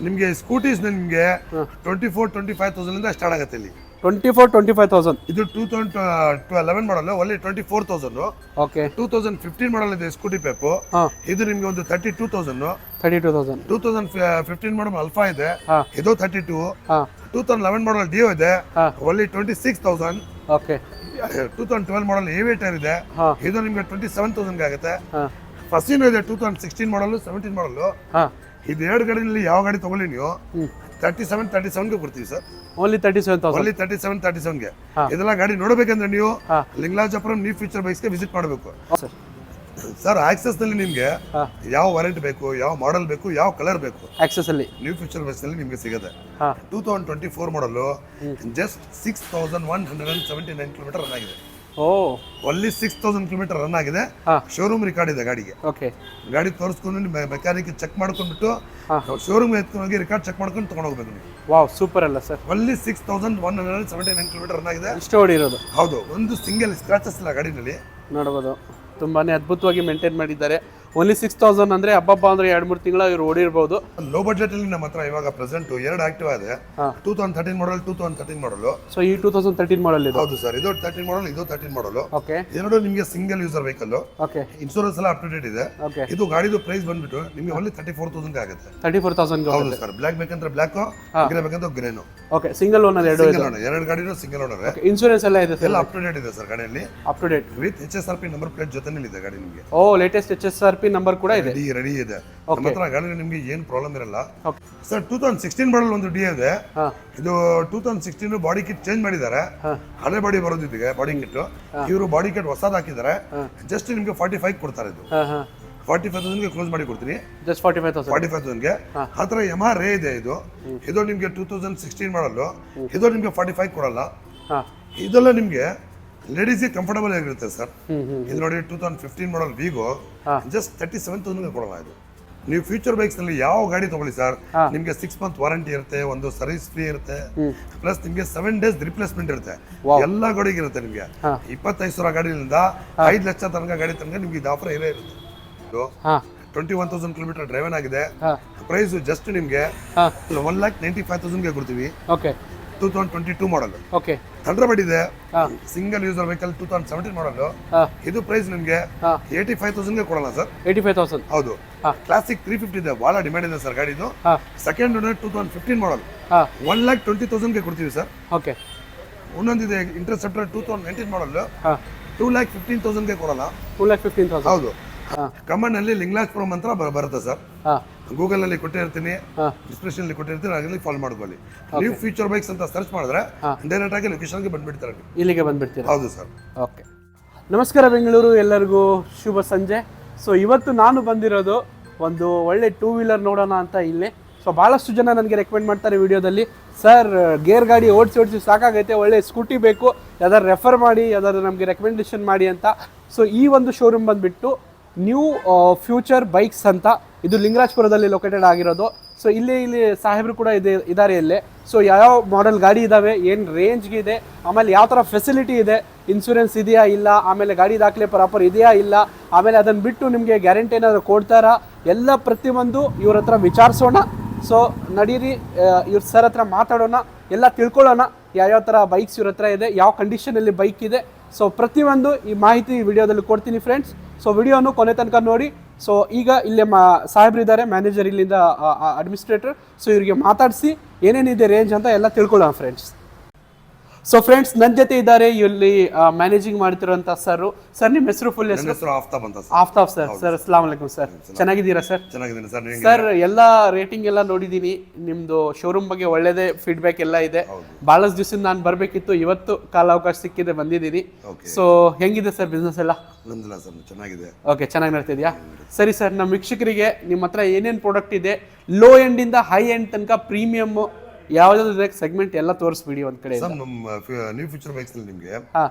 ನಿಮಗೆ ಸ್ಕೂಟೀಸ್ ನಿಮಗೆ 24-25,000 ಇಂದ ಸ್ಟಾರ್ಟ್ ಆಗುತ್ತೆ ಇಲ್ಲಿ. 24-25,000. ಇದು 2011 ಮಾಡಲ್, ಒಳ್ಳೆ 24,000. ಓಕೆ. 2015 ಮಾಡಲ್ ಇದೆ ಸ್ಕೂಟಿ ಪೇಪು. ಇದು ನಿಮ್ಗೆ ಒಂದು 32,000. 2015 ಮಾಡಲ್ ಅಲ್ಫಾ ಇದೆ, ಇದು 32. 2011 ಮಾಡಲ್ ಡಿಯೋ ಇದೆ, ಒಳ್ಳೆ 26,000. ಓಕೆ. 2012 ಮಾಡಲ್ ಏವಿಯೇಟರ್ ಇದೆ, ಇದು ನಿಮ್ಗೆ 27,000 ಆಗುತ್ತೆ. ಫಸ್ಟಿನೂ ಇದೆ 2016 ಮಾಡಲ್, 17 ಮಾಡಲ್. ಇದು ಎರಡು ಗಾಡಿನಲ್ಲಿ ಯಾವ ಗಾಡಿ ತಗೊಳ್ಳಿ ನೀವು 37,000 ಕೊಡ್ತೀವಿ ಸರ್. ಓನ್ಲಿ 37,000. ಓನ್ಲಿ 37,000 ಇದೆಲ್ಲ ಗಾಡಿ ನೋಡಬೇಕಂದ್ರೆ ನೀವು ಲಿಂಗರಾಜಪುರಂ ನ್ಯೂ ಫ್ಯೂಚರ್ ಬೈಕ್ಸ್ಗೆ ವಿಸಿಟ್ ಮಾಡಬೇಕು ಸರ್. ಆಕ್ಸೆಸ್ ನಲ್ಲಿ ನಿಮ್ಗೆ ಯಾವ ವಾರಂಟಿ ಬೇಕು, ಯಾವ ಮಾಡೆಲ್ ಬೇಕು, ಯಾವ ಕಲರ್ ಬೇಕು, ಆಕ್ಸೆಸ್ ಅಲ್ಲಿ ನ್ಯೂ ಫ್ಯೂಚರ್ ಬೈಕ್ಸ್ ನಲ್ಲಿ ನಿಮ್ಗೆ ಸಿಗುತ್ತೆ. 2024 ಮಾಡಲ್ ಜಸ್ಟ್ 6,179 ಕಿಲೋಮೀಟರ್ ರನ್ ಆಗಿದೆ. ಒನ್ಲಿ 6,000 ಕಿಲೋಮೀಟರ್ ರನ್ ಆಗಿದೆ. ಶೋರೂಮ್ ರಿಕಾರ್ಡ್ ಇದೆ ಗಾಡಿಗೆ. ಗಾಡಿ ತೋರಿಸ್ಕೊಂಡು ಮೆಕ್ಯಾನಿಕ್ ಚೆಕ್ ಮಾಡ್ಕೊಂಡ್ಬಿಟ್ಟು ಶೋರೂಮ್ ಎತ್ಕೊಂಡು ಹೋಗಿ ರಿಕಾರ್ಡ್ ಚೆಕ್ ಮಾಡ್ಕೊಂಡು ತಗೊಂಡು ಹೋಗ್ಬೇಕು ನೀವು. ವಾವ್, ಸೂಪರ್ ಅಲ್ಲ ಸರ್. ಒನ್ಲಿ 6,179 ಕಿಲೋಮೀಟರ್ ರನ್ ಆಗಿದೆ. ಇಷ್ಟು ಓಡಿರೋದು. ಹೌದು, ಒಂದು ಸಿಂಗಲ್ ಸ್ಕ್ರಾಚಸ್ ಇಲ್ಲ ಗಾಡಿನಲ್ಲಿ. ನೋಡಬಹುದು, ತುಂಬಾನೇ ಅದ್ಭುತವಾಗಿ ಮೇಂಟೈನ್ ಮಾಡಿದ್ದಾರೆ. ಓನ್ಲಿ 6,000 ಅಂದ್ರೆ ಹಬ್ಬ ಅಂದ್ರೆ 2-3 ತಿಂಗಳ ಇವ್ರು ಓಡಿರ್ಬೋದು. ಲೋ ಬಜೆಟ್ ಅಲ್ಲಿ ನಮ್ಮ ಹತ್ರ ಇವಾಗ ಪ್ರೆಸೆಂಟ್ 2 ಆಕ್ಟಿವ್ ಇದೆ. 2013 ಮಾಡಲ್, 2013 ಮಾಡಲ್. ಸೊ ಈ 2013 ಮಾಡಲ್ ಇದೆ. ಹೌದು ಸರ್, ಇದು 13 ಮಾಡಲ್, ಇದು 13 ಮಾಡಲ್. ಓಕೆ. ಎರಡು ನಿಮಗೆ single user vehicle. Okay. Insurance ಎಲ್ಲ ಅಪ್ ಟು ಡೇಟ್ ಇದೆ. ಓಕೆ. ಇದು ಗಾಡಿದು ಪ್ರೈಸ್ ಬಂದ್ಬಿಟ್ಟು ನಿಮಗೆ ಓನ್ಲಿ 34,000 ಆಗುತ್ತೆ. 34,000. ಹೌದು ಸರ್. ಬ್ಲಾಕ್ ಬೇಕಂದ್ರೆ ಬ್ಲಾಕ್, ಗ್ರೇ ಬೇಕಂದ್ರೆ ಗ್ರೇನು. ಓಕೆ. ಸಿಂಗಲ್ ಓನರ್ ಎರಡು ಗಾಡಿನೂ ಸಿಂಗಲ್ ಓನರ್. ಇನ್ಶೂರೆನ್ಸ್ ಎಲ್ಲ ಇದೆ ಸರ್. ಎಲ್ಲ ಅಪ್ ಟು ಡೇಟ್ ಇದೆ ಸರ್ ಗಾಡಿಯಲ್ಲಿ. Up to date with HSRP number plate ಜೊತೆನಲ್ಲಿ ಇದೆ ಗಾಡಿ ನಿಮಗೆ. ಲೇಟೆಸ್ಟ್ HSRP ನಂಬರ್ ಕೂಡ ಇದೆ. ರೆಡಿ ಇದೆ ನಮ್ಮ ಹತ್ರ ಗಾಡಿ. ನಿಮ್ಗೆ ಏನು ಪ್ರಾಬ್ಲಮ್ ಇರಲ್ಲ ಸರ್. 2016 ಮಾಡಲ್ ಒಂದು ಡಿ ಇದೆ. ಇದು 2016 ಬಾಡಿ ಕಿಟ್ ಚೇಂಜ್ ಮಾಡಿದ್ದಾರೆ. ಹಳೆ ಬಾಡಿ ಬರೋದಿದೆ ಬಾಡಿ ಕಿಟ್. ಇವರು ಬಾಡಿ ಕಿಟ್ ಹೊಸದ್ ಹಾಕಿದ್ದಾರೆ. ಜಸ್ಟ್ ನಿಮ್ಗೆ 45 ಕೊಡ್ತಾರೆ. ಇದು 45,000 ಕ್ಲೋಸ್ ಮಾಡಿ ಕೊಡ್ತೀನಿ. ಜಸ್ಟ್ 45,000 ಆ ಥರ ಯಮಾ ರೇ ಇದೆ. ಇದು ನಿಮ್ಗೆ 2016 ಮಾಡಲ್. ಇದು ನಿಮ್ಗೆ 45 ಕೊಡಲ್ಲ. ಇದೆಲ್ಲ ನಿಮ್ಗೆ ಲೇಡೀಸ್ಗೆ ಕಂಫರ್ಟಬಲ್ ಆಗಿರುತ್ತೆ ಸರ್. ಇದು ನೋಡಿ 2015 ಮಾಡಲ್ ವಿಗೋ ಜಸ್ಟ್ 37,000 ಕೊಡಲ್ಲ. ಇದು ನೀವು ಫ್ಯೂಚರ್ ಬೈಕ್ಸ್ ನಲ್ಲಿ ಯಾವ ಗಾಡಿ ತಗೊಳ್ಳಿ ಸರ್, ನಿಮ್ಗೆ 6 ಮಂತ್ ವಾರಂಟಿ ಇರುತ್ತೆ, ಒಂದು ಸರ್ವಿಸ್ ಫ್ರೀ ಇರುತ್ತೆ, ಪ್ಲಸ್ ನಿಮ್ಗೆ 7 ಡೇಸ್ ರಿಪ್ಲೇಸ್ಮೆಂಟ್ ಇರುತ್ತೆ. ಎಲ್ಲಾ ಗಾಡಿಗೆ ಇರುತ್ತೆ. ನಿಮ್ಗೆ 25,000 ಗಾಡಿಯಿಂದ 5 ಲಕ್ಷ ತನಕ ಗಾಡಿ ತನಕ ನಿಮ್ಗೆ ಇದು ಆಫರ್ ಇರೇ ಇರುತ್ತೆ. 21,000 ಕಿಲೋಮೀಟರ್ ಡ್ರೈವನ್ ಆಗಿದೆ. ಪ್ರೈಸ್ ಜಸ್ಟ್ ನಿಮ್ಗೆ 1,95,000 ಕೊಡ್ತೀವಿ. 2022 ಮಾಡಲ್. ಓಕೆ. ಥಂಡರ್ಬರ್ಡ್ ಇದೆ, ಸಿಂಗಲ್ ಯೂಸರ್ ವೆಹಿಕಲ್. 2017 ಮಾಡಲ್. ಇದು ಪ್ರೈಸ್ ನಿಮ್ಗೆ 85,000 ಕೊಡಲ್ಲ ಸರ್. 85,000. ಹೌದು. ಕ್ಲಾಸಿಕ್ 350 ಇದೆ, ಬಹಳ ಡಿಮ್ಯಾಂಡ್ ಇದೆ ಸರ್ ಗಾಡಿದು. ಸೆಕೆಂಡ್ ಓನರ್ 2015 ಮಾಡಲ್ 1,20,000 ಕೊಡ್ತೀವಿ ಸರ್. ಓಕೆ. ಇನ್ನೊಂದಿದೆ ಇಂಟರ್ಸೆಪ್ಟರ್ 2019 ಮಾಡಲ್ 2,15,000 ಕೊಡಲ್ಲ. 2,15,000. ಹೌದು. ಕಮನ್ ಅಲ್ಲಿ ಲಿಂಗರಾಜಪುರಂ ಅಂತ ಬರುತ್ತೆ ಸರ್. ಗೂಗಲ್ ನಲ್ಲಿ ಕೊಟ್ಟಿರ್ತೀನಿ, ಡಿಸ್ಕ್ರಿಪ್ಷನ್ ಅಲ್ಲಿ ಕೊಟ್ಟಿರ್ತೀನಿ, ಅದರಲ್ಲಿ ಫಾಲೋ ಮಾಡ್ಕೊಳ್ಳಿ. ನ್ಯೂ ಫ್ಯೂಚರ್ ಬೈಕ್ಸ್ ಅಂತ ಸರ್ಚ್ ಮಾಡಿದ್ರೆ ಡೈರೆಕ್ಟ್ ಆಗಿ ಲೊಕೇಶನ್ಗೆ ಬಂದ್ಬಿಡ್ತಾರೆ. ಇಲ್ಲಿಗೆ ಬಂದ್ಬಿಡ್ತೀರಾ? ಹೌದು ಸರ್. ಓಕೆ. ನಮಸ್ಕಾರ ಬೆಂಗಳೂರು, ಎಲ್ಲರಿಗೂ ಶುಭ ಸಂಜೆ. ಸೊ ಇವತ್ತು ನಾನು ಬಂದಿರೋದು ಒಂದು ಒಳ್ಳೆ 2 ವೀಲರ್ ನೋಡೋಣ ಅಂತ ಇಲ್ಲಿ. ಸೊ ಭಾಳಷ್ಟು ಜನ ನನಗೆ ರೆಕಮೆಂಡ್ ಮಾಡ್ತಾರೆ ವಿಡಿಯೋದಲ್ಲಿ, ಸರ್ ಗೇರ್ ಗಾಡಿ ಓಡಿಸಿ ಸಾಕಾಗೈತೆ, ಒಳ್ಳೆ ಸ್ಕೂಟಿ ಬೇಕು, ಯಾವ್ದಾದ್ರು ರೆಫರ್ ಮಾಡಿ, ಯಾವ್ದಾದ್ರು ನಮಗೆ ರೆಕಮೆಂಡೇಶನ್ ಮಾಡಿ ಅಂತ. ಸೊ ಈ ಒಂದು ಶೋರೂಮ್ ಬಂದುಬಿಟ್ಟು ನ್ಯೂ ಫ್ಯೂಚರ್ ಬೈಕ್ಸ್ ಅಂತ, ಇದು ಲಿಂಗರಾಜಪುರದಲ್ಲಿ ಲೊಕೇಟೆಡ್ ಆಗಿರೋದು. ಸೊ ಇಲ್ಲಿ ಸಾಹೇಬರು ಕೂಡ ಇದ್ದಾರೆ ಇಲ್ಲಿ. ಸೊ ಯಾವ ಮಾಡೆಲ್ ಗಾಡಿ ಇದ್ದಾವೆ, ಏನು ರೇಂಜ್ಗೆ ಇದೆ, ಆಮೇಲೆ ಯಾವ ಥರ ಫೆಸಿಲಿಟಿ ಇದೆ, ಇನ್ಶೂರೆನ್ಸ್ ಇದೆಯಾ ಇಲ್ಲ, ಆಮೇಲೆ ಗಾಡಿ ದಾಖಲೆ ಪ್ರಾಪರ್ ಇದೆಯಾ ಇಲ್ಲ, ಆಮೇಲೆ ಅದನ್ನು ಬಿಟ್ಟು ನಿಮಗೆ ಗ್ಯಾರಂಟಿ ಏನಾದರೂ ಕೊಡ್ತಾರಾ, ಎಲ್ಲ ಪ್ರತಿಯೊಂದು ಇವ್ರ ಹತ್ರ ವಿಚಾರಿಸೋಣ. ಸೊ ನಡೀರಿ ಇವ್ರ ಸರ್ ಹತ್ರ ಮಾತಾಡೋಣ, ಎಲ್ಲ ತಿಳ್ಕೊಳ್ಳೋಣ ಯಾವ್ಯಾವ ಥರ ಬೈಕ್ಸ್ ಇವ್ರ ಹತ್ರ ಇದೆ, ಯಾವ ಕಂಡೀಷನಲ್ಲಿ ಬೈಕ್ ಇದೆ. ಸೊ ಪ್ರತಿಯೊಂದು ಈ ಮಾಹಿತಿ ವಿಡಿಯೋದಲ್ಲಿ ಕೊಡ್ತೀನಿ ಫ್ರೆಂಡ್ಸ್. ಸೊ ವಿಡಿಯೋನು ಕೊನೆ ತನಕ ನೋಡಿ. ಸೊ ಈಗ ಇಲ್ಲೇ ಸಾಹೇಬ್ರಿದ್ದಾರೆ, ಮ್ಯಾನೇಜರ್ ಇಲ್ಲಿಂದ ಅಡ್ಮಿನಿಸ್ಟ್ರೇಟರ್. ಸೊ ಇವರಿಗೆ ಮಾತಾಡಿಸಿ ಏನೇನಿದೆ ರೇಂಜ್ ಅಂತ ಎಲ್ಲ ತಿಳ್ಕೊಳ್ಳೋಣ ಫ್ರೆಂಡ್ಸ್. ಸೊ ಫ್ರೆಂಡ್ಸ್, ನನ್ನ ಜೊತೆ ಇದ್ದಾರೆ ಇಲ್ಲಿ ಮ್ಯಾನೇಜಿಂಗ್ ಮಾಡ್ತಿರೋಂಥ ಸರ್. ಸರ್ ನಿಮ್ಮ ಹೆಸರು ಫುಲ್ ಹೆಸರು? ಆಫ್ತಾಬ್ ಸರ್. ಸರ್ ಅಸ್ಸಲಾಮ್ ಅಲೈಕುಮ್ ಸರ್. ಚೆನ್ನಾಗಿದ್ದೀರಾ ಸರ್? ಚೆನ್ನಾಗಿದ್ದೀನಿ ಸರ್. ಸರ್ ಎಲ್ಲ ರೇಟಿಂಗ್ ಎಲ್ಲ ನೋಡಿದ್ದೀನಿ, ನಿಮ್ದು ಶೋರೂಮ್ ಬಗ್ಗೆ ಒಳ್ಳೇದೇ ಫೀಡ್ಬ್ಯಾಕ್ ಎಲ್ಲ ಇದೆ. ಬಹಳಷ್ಟು ದಿವಸದಿಂದ ನಾನು ಬರಬೇಕಿತ್ತು, ಇವತ್ತು ಕಾಲಾವಕಾಶ ಸಿಕ್ಕಿದೆ, ಬಂದಿದ್ದೀನಿ. ಸೊ ಹೆಂಗಿದೆ ಸರ್ ಬಿಸ್ನೆಸ್ ಎಲ್ಲ? ಚೆನ್ನಾಗಿದೆ. ಓಕೆ, ಚೆನ್ನಾಗಿ ನಡ್ತಿದ್ಯಾ? ಸರಿ ಸರ್, ನಮ್ಮ ವೀಕ್ಷಕರಿಗೆ ನಿಮ್ಮ ಹತ್ರ ಏನೇನು ಪ್ರಾಡಕ್ಟ್ ಇದೆ, ಲೋ ಎಂಡ್ ಇಂದ ಹೈ ಎಂಡ್ ತನಕ ಪ್ರೀಮಿಯಮ್ ಯಾವ್ದಾದ್ರು ಸೆಗ್ಮೆಂಟ್ ಎಲ್ಲ ತೋರಿಸ್ಬಿಡಿ ಒಂದ್ ಕಡೆ. ನಮ್ಮ ನ್ಯೂ ಫ್ಯೂಚರ್ ಬೈಕ್ಸ್ ನಲ್ಲಿ ನಿಮಗೆ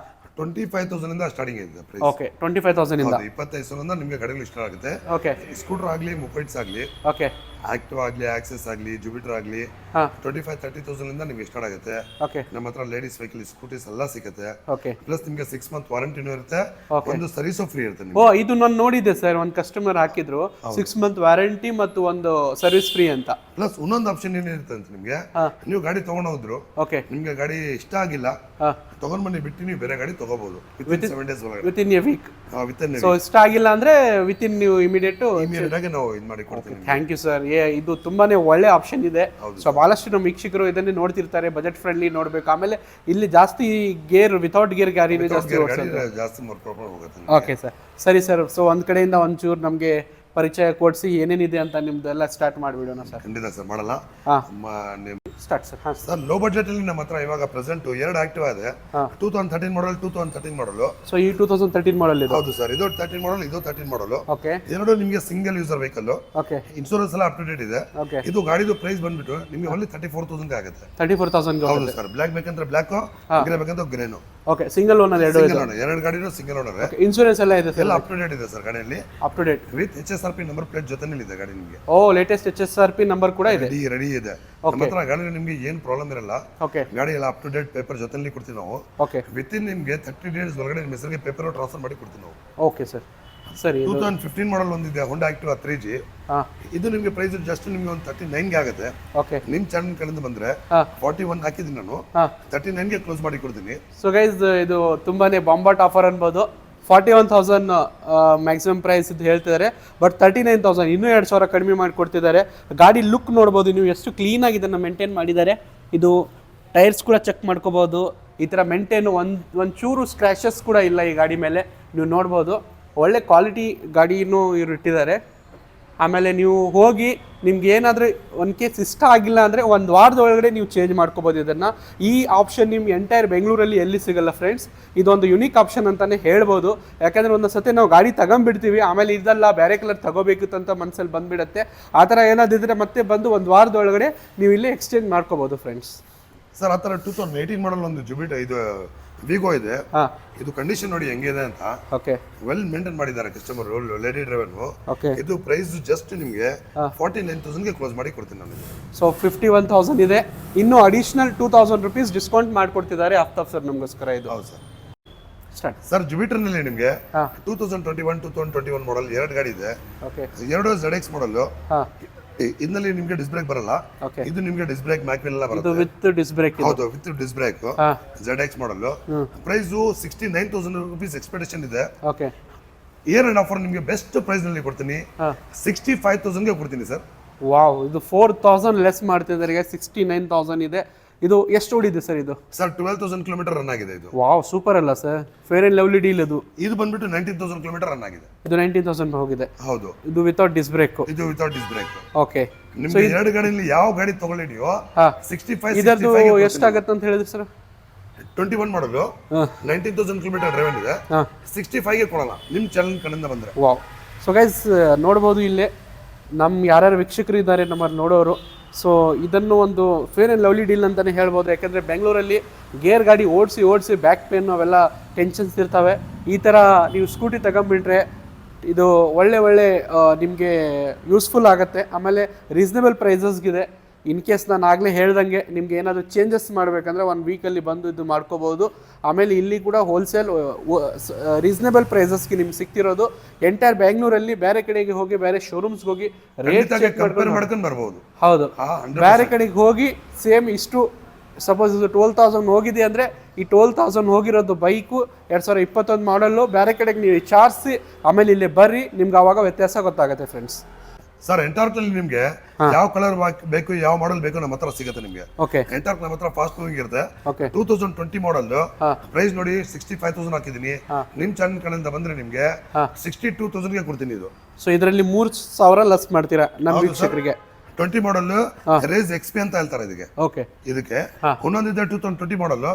25,000 ಇಂದ ಸ್ಟಾರ್ಟಿಂಗ್ ಇದೆ ಪ್ರೈಸ್. ಓಕೆ, 25,000 ಇಂದ 25,000 ಇಂದ ನಿಮಗೆ ಗಾಡಿಗಳು ಸ್ಟಾರ್ಟ್ ಆಗುತ್ತೆ. ಓಕೆ. ಸ್ಕೂಟರ್ ಆಗಲಿ, ಮೊಪೈಡ್ಸ್ ಆಗಲಿ. ಓಕೆ. ಆಕ್ಟಿವ್ ಆಗಲಿ ಆಕ್ಸೆಸ್ ಆಗಲಿ ಜುಪಿಟರ್ ಆಗಲಿ ಹಾಂ 25-30,000 ಇಂದ ನಿಮ್ಗೆ ಸ್ಟಾರ್ಟ್ ಆಗುತ್ತೆ. ಓಕೆ ನಮ್ಮ ಹತ್ರ ಲೇಡೀಸ್ ವೆಹಿಕಲ್ ಸ್ಕೂಟೀಸ್ ಎಲ್ಲ ಸಿಗುತ್ತೆ. ಓಕೆ ಪ್ಲಸ್ ನಿಮಗೆ 6 ಮಂತ್ ವಾರಂಟಿನೂ ಇರುತ್ತೆ, ಒಂದು ಸರ್ವಿಸು ಫ್ರೀ ಇರುತ್ತೆ ನಿಮ್ಗೆ. ಓ ಇದು ನಾನು ನೋಡಿದ್ದೆ ಸರ್, ಒಂದು ಕಸ್ಟಮರ್ ಹಾಕಿದ್ರು 6 ಮಂತ್ ವಾರಂಟಿ ಮತ್ತು ಒಂದು ಸರ್ವಿಸ್ ಫ್ರೀ ಅಂತ. ಪ್ಲಸ್ ಇನ್ನೊಂದು ಆಪ್ಷನ್ ಏನಿರುತ್ತೆ ಅಂತ ನಿಮ್ಗೆ, ನೀವು ಗಾಡಿ ತಗೊಂಡ್ ಹೋದ್ರು ಓಕೆ ನಿಮ್ಗೆ ಗಾಡಿ ಇಷ್ಟ ಆಗಿಲ್ಲ ತಗೊಂಡ್ ಬನ್ನಿ ಬಿಟ್ಟು ನೀವು ಬೇರೆ ಗಾಡಿ ತಗೋಬಹುದು ವಿತ್ 7 days ಒಳಗಡೆ, within a week. With so ಇಷ್ಟ ಆಗಿಲ್ಲ ಅಂದ್ರೆ ವಿತ್ ಇನ್ ನೀವು ಇಮಿಡಿಯೇಟ್ ಆಗಿ ನಾವು ಇದು ಮಾಡಿ ಕೊಡ್ತೀವಿ. Thank you sir. ಇದು ತುಂಬಾನೇ ಒಳ್ಳೆ ಆಪ್ಷನ್ ಇದೆ. ಸೊ ಬಹಳಷ್ಟು ನಮ್ಮ ವೀಕ್ಷಕರು ಇದನ್ನೇ ನೋಡ್ತಿರ್ತಾರೆ, ಬಜೆಟ್ ಫ್ರೆಂಡ್ಲಿ ನೋಡ್ಬೇಕು. ಆಮೇಲೆ ಇಲ್ಲಿ ಜಾಸ್ತಿ ಗೇರ್ ವಿತೌಟ್ ಗೇರ್ ಗಾಡಿನೇ ಜಾಸ್ತಿ ಜಾಸ್ತಿ ಪ್ರಾಬ್ಲಮ್ ಹೋಗುತ್ತೆ. ಓಕೆ ಸರ್, ಸರಿ ಸರ್. ಸೊ ಒಂದ್ ಕಡೆಯಿಂದ ಒಂಚೂರು ನಮಗೆ ಪರಿಚಯ ಕೊಡಿಸಿ ಏನೇನಿದೆ ಅಂತ ನಿಮ್ದೆಲ್ಲ ಸ್ಟಾರ್ಟ್ ಮಾಡಿಬಿಡೋಣ ಸರ್. ಖಂಡಿತ ಸರ್ ಮಾಡಲ್ಲ. Start sir. ಹಾಂ ಸರ್ ಲೋ ಬಜೆಟ್ ಅಲ್ಲಿ ನಮ್ಮ ಹತ್ರ ಇವಾಗ ಪ್ರೆಸೆಂಟ್ 2 ಆಕ್ಟಿವ್ ಇದೆ. 2013 ಮಾಡಲ್ 2013 ಮಾಡಲು. ಸೊ ಈ 2013 ಮಾಡಲ್ ಇದೆ. ಹೌದು ಸರ್, ಇದು 13 ಮಾಡಲ್, ಇದು 13 ಮಾಡಲು. ಓಕೆ ಎರಡು ನಿಮಗೆ single user vehicle. Okay insurance ಎಲ್ಲ ಅಪ್ ಟು ಡೇಟ್ ಇದೆ. ಓಕೆ ಇದು ಗಾಡಿದು ಪ್ರೈಸ್ ಬಂದ್ಬಿಟ್ಟು ನಿಮಗೆ ಓನ್ಲಿ 34,000 ಆಗುತ್ತೆ. 34,000. ಹೌದು ಸರ್, ಬ್ಲಾಕ್ ಬೇಕಂದ್ರೆ ಬ್ಲಾಕ್, ಗ್ರೇ ಬೇಕಂದ್ರೆ ಗ್ರೇನು. ಓಕೆ ಸಿಂಗಲ್ ಓನರ್ ಎರಡು ಗಾಡಿನೂ ಸಿಂಗಲ್ ಓನರ್. ಇನ್ಶೂರೆನ್ಸ್ ಎಲ್ಲ ಇದೆ ಎಲ್ಲ ಅಪ್ ಟು ಡೇಟ್ ಇದೆ ಸರ್ ಗಾಡಿಯಲ್ಲಿ. Up to date with HSRP number plate ಜೊತೆನೇ ಇದೆ ಗಾಡಿ ನಿಮಗೆ. ಓ ಲೇಟೆಸ್ಟ್ HSRP ನಂಬರ್ ಕೂಡ ಇದೆ. ರೆಡಿ ಇದೆ ನಮ್ಮ ಹತ್ರ. ಗಾಡಿ ನಿಮಗೆ ಏನು ಪ್ರಾಬ್ಲಮ್ ಇರಲ್ಲ. ಓಕೆ ಗಾಡಿ ಎಲ್ಲ ಅಪ್ ಟು ಡೇಟ್ ಪೇಪರ್ ಜೊತೆಲಿ ಕೊಡ್ತೀವಿ ನಾವು. ಓಕೆ ವಿತ್ ಇನ್ ನಿಮಗೆ 30 days ಒಳಗಡೆ ನಿಮ್ಮ ಹೆಸರಿಗೆ ಪೇಪರ್ ಟ್ರಾನ್ಸ್ಫರ್ ಮಾಡಿ ಕೊಡ್ತೀವಿ ನಾವು. ಓಕೆ ಸರ್ ಸರಿ. 2015 ಮಾಡಲ್ ಒಂದಿದೆ Honda Activa 3G. ಇದು ನಿಮಗೆ ಪ್ರೈಸ್ ಜಸ್ಟ್ ನಿಮಗೆ ಒಂದು 39ಗೆ ಆಗುತ್ತೆ. ಓಕೆ ನಿಮ್ಮ ಚಾನಲ್ ಕಡೆಯಿಂದ ಬಂದ್ರೆ 41 ಹಾಕಿದ್ದೀನಿ ನಾನು, 39ಗೆ ಕ್ಲೋಸ್ ಮಾಡಿ ಕೊಡ್ತೀನಿ. ಸೊ ಗೈಸ್ ಇದು ತುಂಬಾನೇ ಬಾಂಬಾಟ್ ಆಫರ್ ಅನ್ಬೋದು. 41,000 ಮ್ಯಾಕ್ಸಿಮಮ್ ಪ್ರೈಸ್ ಇದು ಹೇಳ್ತಿದ್ದಾರೆ, ಬಟ್ 39,000 ಇನ್ನೂ 2,000 ಕಡಿಮೆ ಮಾಡಿ ಕೊಡ್ತಿದ್ದಾರೆ. ಗಾಡಿ ಲುಕ್ ನೋಡ್ಬೋದು ನೀವು, ಎಷ್ಟು ಕ್ಲೀನಾಗಿ ಇದನ್ನು ಮೇಂಟೈನ್ ಮಾಡಿದ್ದಾರೆ. ಇದು ಟೈರ್ಸ್ ಕೂಡ ಚೆಕ್ ಮಾಡ್ಕೋಬೋದು. ಈ ಥರ ಮೇಂಟೈನ್ ಒಂಚೂರು ಸ್ಕ್ರ್ಯಾಚಸ್ ಕೂಡ ಇಲ್ಲ ಈ ಗಾಡಿ ಮೇಲೆ, ನೀವು ನೋಡ್ಬೋದು. ಒಳ್ಳೆ ಕ್ವಾಲಿಟಿ ಗಾಡಿನೂ ಇವ್ರು ಇಟ್ಟಿದ್ದಾರೆ. ಆಮೇಲೆ ನೀವು ಹೋಗಿ ನಿಮ್ಗೆ ಏನಾದರೂ ಒಂದು ಕೇಸ್ ಇಷ್ಟ ಆಗಿಲ್ಲ ಅಂದರೆ 1 ವಾರದೊಳಗಡೆ ನೀವು ಚೇಂಜ್ ಮಾಡ್ಕೋಬೋದು ಇದನ್ನು. ಈ ಆಪ್ಷನ್ ನಿಮ್ಗೆ ಎಂಟೈರ್ ಬೆಂಗಳೂರಲ್ಲಿ ಎಲ್ಲಿ ಸಿಗಲ್ಲ ಫ್ರೆಂಡ್ಸ್. ಇದೊಂದು ಯುನೀಕ್ ಆಪ್ಷನ್ ಅಂತಲೇ ಹೇಳ್ಬೋದು. ಯಾಕಂದರೆ ಒಂದು ಸತಿ ನಾವು ಗಾಡಿ ತಗೊಂಡ್ಬಿಡ್ತೀವಿ, ಆಮೇಲೆ ಇದೆಲ್ಲ ಬೇರೆ ಕಲರ್ ತಗೋಬೇಕಿತ್ತು ಅಂತ ಮನಸ್ಸಲ್ಲಿ ಬಂದುಬಿಡುತ್ತೆ. ಆ ಥರ ಏನಾದಿದ್ರೆ ಮತ್ತೆ ಬಂದು 1 ವಾರದೊಳಗಡೆ ನೀವು ಇಲ್ಲಿ ಎಕ್ಸ್ಚೇಂಜ್ ಮಾಡ್ಕೋಬೋದು ಫ್ರೆಂಡ್ಸ್. ಸರ್ ಆ ಥರ 2018 ಮಾಡಲ್ ಒಂದು ಜುಬಿಟರ್ ಇದು ವಿಗೋ ಇದೆ. ಇದು ಕಂಡೀಷನ್ ನೋಡಿ ಹೆಂಗಿದೆ ಅಂತ. ಓಕೆ ವೆಲ್ ಮೇಂಟೈನ್ ಮಾಡಿದ್ದಾರೆ ಕಸ್ಟಮರ್, ಲೇಡಿ ಡ್ರೈವರ್. ಓಕೆ ಇದು ಪ್ರೈಸ್ ಜಸ್ಟ್ ನಿಮಗೆ 49,000ಗೆ ಕ್ಲೋಸ್ ಮಾಡಿ ಕೊಡ್ತೀನಿ ನಾನು. ಸೊ 51,000 ಇದೆ. ಇನ್ನು additional 2,000 rupees discount ಮಾಡ್ಕೊಡ್ತಿದ್ದಾರೆ Aftab sir ನಮಗೋಸ್ಕರ. ಇದು ಹೌದು ಸರ್. ಸ್ಟಾರ್ಟ್ ಸರ್ ಜುಬಿಟರ್ನಲ್ಲಿ ನಿಮಗೆ 2021 ಮಾಡಲ್ 2 ಗಾಡಿ ಇದೆ. ಓಕೆ 2 ZX ಮಾಡಲ್. ಇದರಲ್ಲಿ ನಿಮಗೆ ಡಿಸ್ ಬ್ರೇಕ್ ಬರಲ್ಲ. ಇದು ನಿಮಗೆ ಡಿಸ್ ಬ್ರೇಕ್ ಮ್ಯಾಕ್ವಿಲ್ ಎಲ್ಲ ಬರುತ್ತೆ. With disc brake. ಹೌದು, with disc brake. ZX model. Price 69,000 rupees expectation ಇದೆ. ಓಕೆ ಇಯರ್ ಅಂಡ್ ಆಫರ್ ನಿಮಗೆ ಬೆಸ್ಟ್ ಪ್ರೈಸ್ ನಲ್ಲಿ ಕೊಡ್ತೀನಿ. 65,000ಗೆ ಕೊಡ್ತೀನಿ ಸರ್. ವಾವ್, ಇದು 4,000 ಲೆಸ್ ಮಾಡ್ತಿದ್ದಾರೆ. 69,000 ಇದೆ. ಇದು ಎಷ್ಟು ಓಡಿದೆ ಸರ್? ಇದು ಸರ್ 12,000 ಕಿಲೋಮೀಟರ್ ರನ್ ಆಗಿದೆ. ಇದು ವಾವ್ ಸೂಪರ್ ಅಲ್ಲ sir? Fair and lovely deal ಇದು. ಇದು ಬಂದ್ಬಿಟ್ಟು 19,000 ಕಿಲೋಮೀಟರ್ ರನ್ ಆಗಿದೆ. ಇದು 19,000 ಹೋಗಿದೆ. ಹೌದು, ಇದು ವಿತೌಟ್ ಡಿಸ್ ಬ್ರೇಕ್. ಇದು ವಿತೌಟ್ ಡಿಸ್ ಬ್ರೇಕ್. ಓಕೆ ನಿಮ್ಗೆ 2 ಗಾಡಿಯಲ್ಲಿ ಯಾವ ಗಾಡಿ ತಗೊಳ್ಳಿದೆಯೋ 65 ಇದರದು ಎಷ್ಟಾಗುತ್ತೆ ಅಂತ ಹೇಳಿದ್ರಿ ಸರ್? 21 ಮಾಡಲು 19,000 ಕಿಲೋಮೀಟರ್ ಡ್ರೈವ್ ಇದೆ. 65ಗೆ ಕೊಡಲ್ಲ ನಿಮ್ಮ ಚಾನಲ್ ಕಡೆಯಿಂದ ಬಂದ್ರೆ. ವಾವ್. ಸೊ ಗೈಸ್ ನೋಡ್ಬೋದು ಇಲ್ಲೇ ನಮ್ಮ ಯಾರ್ಯಾರು ವೀಕ್ಷಕರು ಇದ್ದಾರೆ ನಮ್ಮಲ್ಲಿ ನೋಡೋರು. ಸೊ ಇದನ್ನು ಒಂದು ಫೇರ್ ಆ್ಯಂಡ್ ಲವ್ಲಿ ಡೀಲ್ ಅಂತಲೇ ಹೇಳ್ಬೋದು. ಯಾಕೆಂದರೆ ಬೆಂಗಳೂರಲ್ಲಿ ಗೇರ್ ಗಾಡಿ ಓಡಿಸಿ ಬ್ಯಾಕ್ ಪೇನ್ ಅವೆಲ್ಲ ಟೆನ್ಷನ್ಸ್ ಇರ್ತವೆ. ಈ ಥರ ನೀವು ಸ್ಕೂಟಿ ತಗೊಂಬಿಟ್ರೆ ಇದು ಒಳ್ಳೆ ನಿಮಗೆ ಯೂಸ್ಫುಲ್ ಆಗುತ್ತೆ. ಆಮೇಲೆ ರೀಸನೇಬಲ್ ಪ್ರೈಸಸ್ಗಿದೆ. ಇನ್ ಕೇಸ್ ನಾನು ಆಗಲೇ ಹೇಳ್ದಂಗೆ ನಿಮ್ಗೆ ಏನಾದರೂ ಚೇಂಜಸ್ ಮಾಡಬೇಕಂದ್ರೆ 1 ವೀಕಲ್ಲಿ ಬಂದು ಇದು ಮಾಡ್ಕೋಬೋದು. ಆಮೇಲೆ ಇಲ್ಲಿ ಕೂಡ ಹೋಲ್ಸೇಲ್ ರೀಸನೇಬಲ್ ಪ್ರೈಸಸ್ಗೆ ನಿಮ್ಗೆ ಸಿಗ್ತಿರೋದು. ಎಂಟೈರ್ ಬೆಂಗಳೂರಲ್ಲಿ ಬೇರೆ ಕಡೆಗೆ ಹೋಗಿ ಬೇರೆ ಶೋರೂಮ್ಸ್ಗೆ ಹೋಗಿ ರೇಟ್ ಚೆಕ್ ಮಾಡ್ಕೊಂಡು ಬರ್ಬೋದು. ಹೌದು, ಬೇರೆ ಕಡೆಗೆ ಹೋಗಿ ಸೇಮ್ ಇಷ್ಟು ಸಪೋಸ್ ಇದು 12,000 ಹೋಗಿದೆ ಅಂದರೆ ಈ 12,000 ಹೋಗಿರೋದು ಬೈಕು 2021 ಮಾಡಲ್ಲು ಬೇರೆ ಕಡೆಗೆ ನೀವು ವಿಚಾರಿಸಿ ಆಮೇಲೆ ಇಲ್ಲಿ ಬರ್ರಿ, ನಿಮ್ಗೆ ಆವಾಗ ವ್ಯತ್ಯಾಸ ಗೊತ್ತಾಗುತ್ತೆ ಫ್ರೆಂಡ್ಸ್. ಸರ್ ಎಂಟಾರ್ಕ್ನಲ್ಲಿ ನಿಮಗೆ ಯಾವ ಕಲರ್ ಬೇಕು, ಯಾವ ಮಾಡಲ್ ಬೇಕು ನಮ್ಮ ಹತ್ರ ಸಿಗುತ್ತೆ ನಿಮಗೆ. ಓಕೆ ಎಂಟಾರ್ಕ್ ನಮ್ಮ ಹತ್ರ ಫಾಸ್ಟ್ ಮೂವಿಂಗ್ ಇರುತ್ತೆ. ಓಕೆ 2020 ಮಾಡಲ್ ಪ್ರೈಸ್ ನೋಡಿ 65,000 ಹಾಕಿದ್ದೀನಿ. ನಿಮ್ ಚಾನಲ್ ಕಡೆಯಿಂದ ಬಂದ್ರೆ ನಿಮ್ಗೆ 62,000ಗೆ ಕೊಡ್ತೀನಿ ಇದು. ಸೊ ಇದರಲ್ಲಿ 3,000 ಲೆಸ್ ಮಾಡ್ತೀರಾ ನಮ್ಮ ವೀಕ್ಷಕರಿಗೆ. 20 ಮಾಡಲ್ ರೇಸ್ XP ಅಂತ ಹೇಳ್ತಾರೆ ಇದಕ್ಕೆ. ಓಕೆ ಇದಕ್ಕೆ ಇನ್ನೊಂದಿದೆ 2020 ಮಾಡಲ್.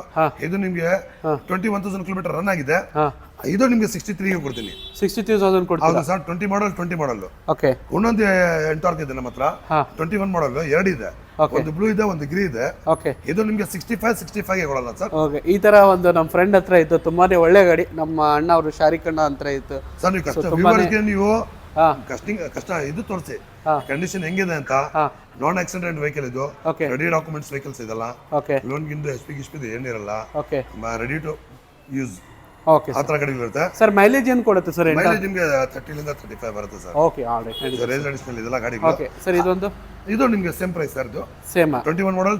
ಇದು ನಿಮ್ಗೆ 21,000 ಕಿಲೋಮೀಟರ್ ರನ್ ಆಗಿದೆ. ಇದು ನಿಮ್ಗೆ 63ಗೆ ಕೊಡ್ತೀನಿ. 63,000 ಕೊಡ್ತೀನಿ. ಹೌದು ಸರ್, 20 ಮಾಡಲ್. ಓಕೆ ಇನ್ನೊಂದು ಎಂಟಾರ್ಕ್ ಇದೆ ನಮ್ಮ ಹತ್ರ 21 ಮಾಡಲ್ 2 ಇದೆ. ಒಂದು ಬ್ಲೂ ಇದೆ, ಒಂದು ಗ್ರೀ ಇದೆ. ಓಕೆ ಇದು ನಿಮ್ಗೆ 65ಗೆ ಕೊಡಲ್ಲ ಸರ್. ಓಕೆ ಈ ತರ ಒಂದು ನಮ್ಮ ಫ್ರೆಂಡ್ ಹತ್ರ ಇತ್ತು, ತುಂಬಾನೇ ಒಳ್ಳೆ ಗಾಡಿ. ನಮ್ಮ ಅಣ್ಣ ಅವರು ಶಾರಿಕ್ ಅಣ್ಣ ಅಂತ ಇತ್ತು ಸರ್. ನೀವು ನೀವು ಹಾ ಕಷ್ಟ ಇದು ತೋರಿಸಿ ಹಾ. ಕಂಡೀಷನ್ ಹೆಂಗಿದೆ ಅಂತ. ಹಾ ನಾನ್ ಆಕ್ಸಿಡೆಂಟ್ ವೆಹಿಕಲ್ ಇದು, ಓಕೆ ರೆಡಿ ಡಾಕ್ಯುಮೆಂಟ್ಸ್ ವೆಹಿಕಲ್ಸ್ ಇದೆಲ್ಲ, ಓಕೆ ಲೋನ್ ಗಿಂದು ಎಸ್ ಪಿ ಏನಿರಲ್ಲ, okay ready to use okay ಆ ತರ ಗಾಡಿಗಳಿರುತ್ತೆ. ಸರ್ ಮೈಲೇಜ್ ಏನು ಕೊಡುತ್ತೆ ಸರ್? ಮೈಲೇಜ್ ನಿಮಗೆ 30 to 35 ಬರುತ್ತೆ ಸರ್. ಓಕೆ ಆಲ್ರೈಟ್ ನಡಿ. ರೇಂಜ್ ಅಡಿಷನಲ್ ಇದೆಲ್ಲ ಗಾಡಿಗಳು. ಓಕೆ ಸರ್ ಇದೊಂದು ಇದು ನಿಮಗೆ ಸೇಮ್ ಪ್ರೈಸ್ ಸರ್. ಇದು ಸೇಮ್ 21 ಮಾಡಲ್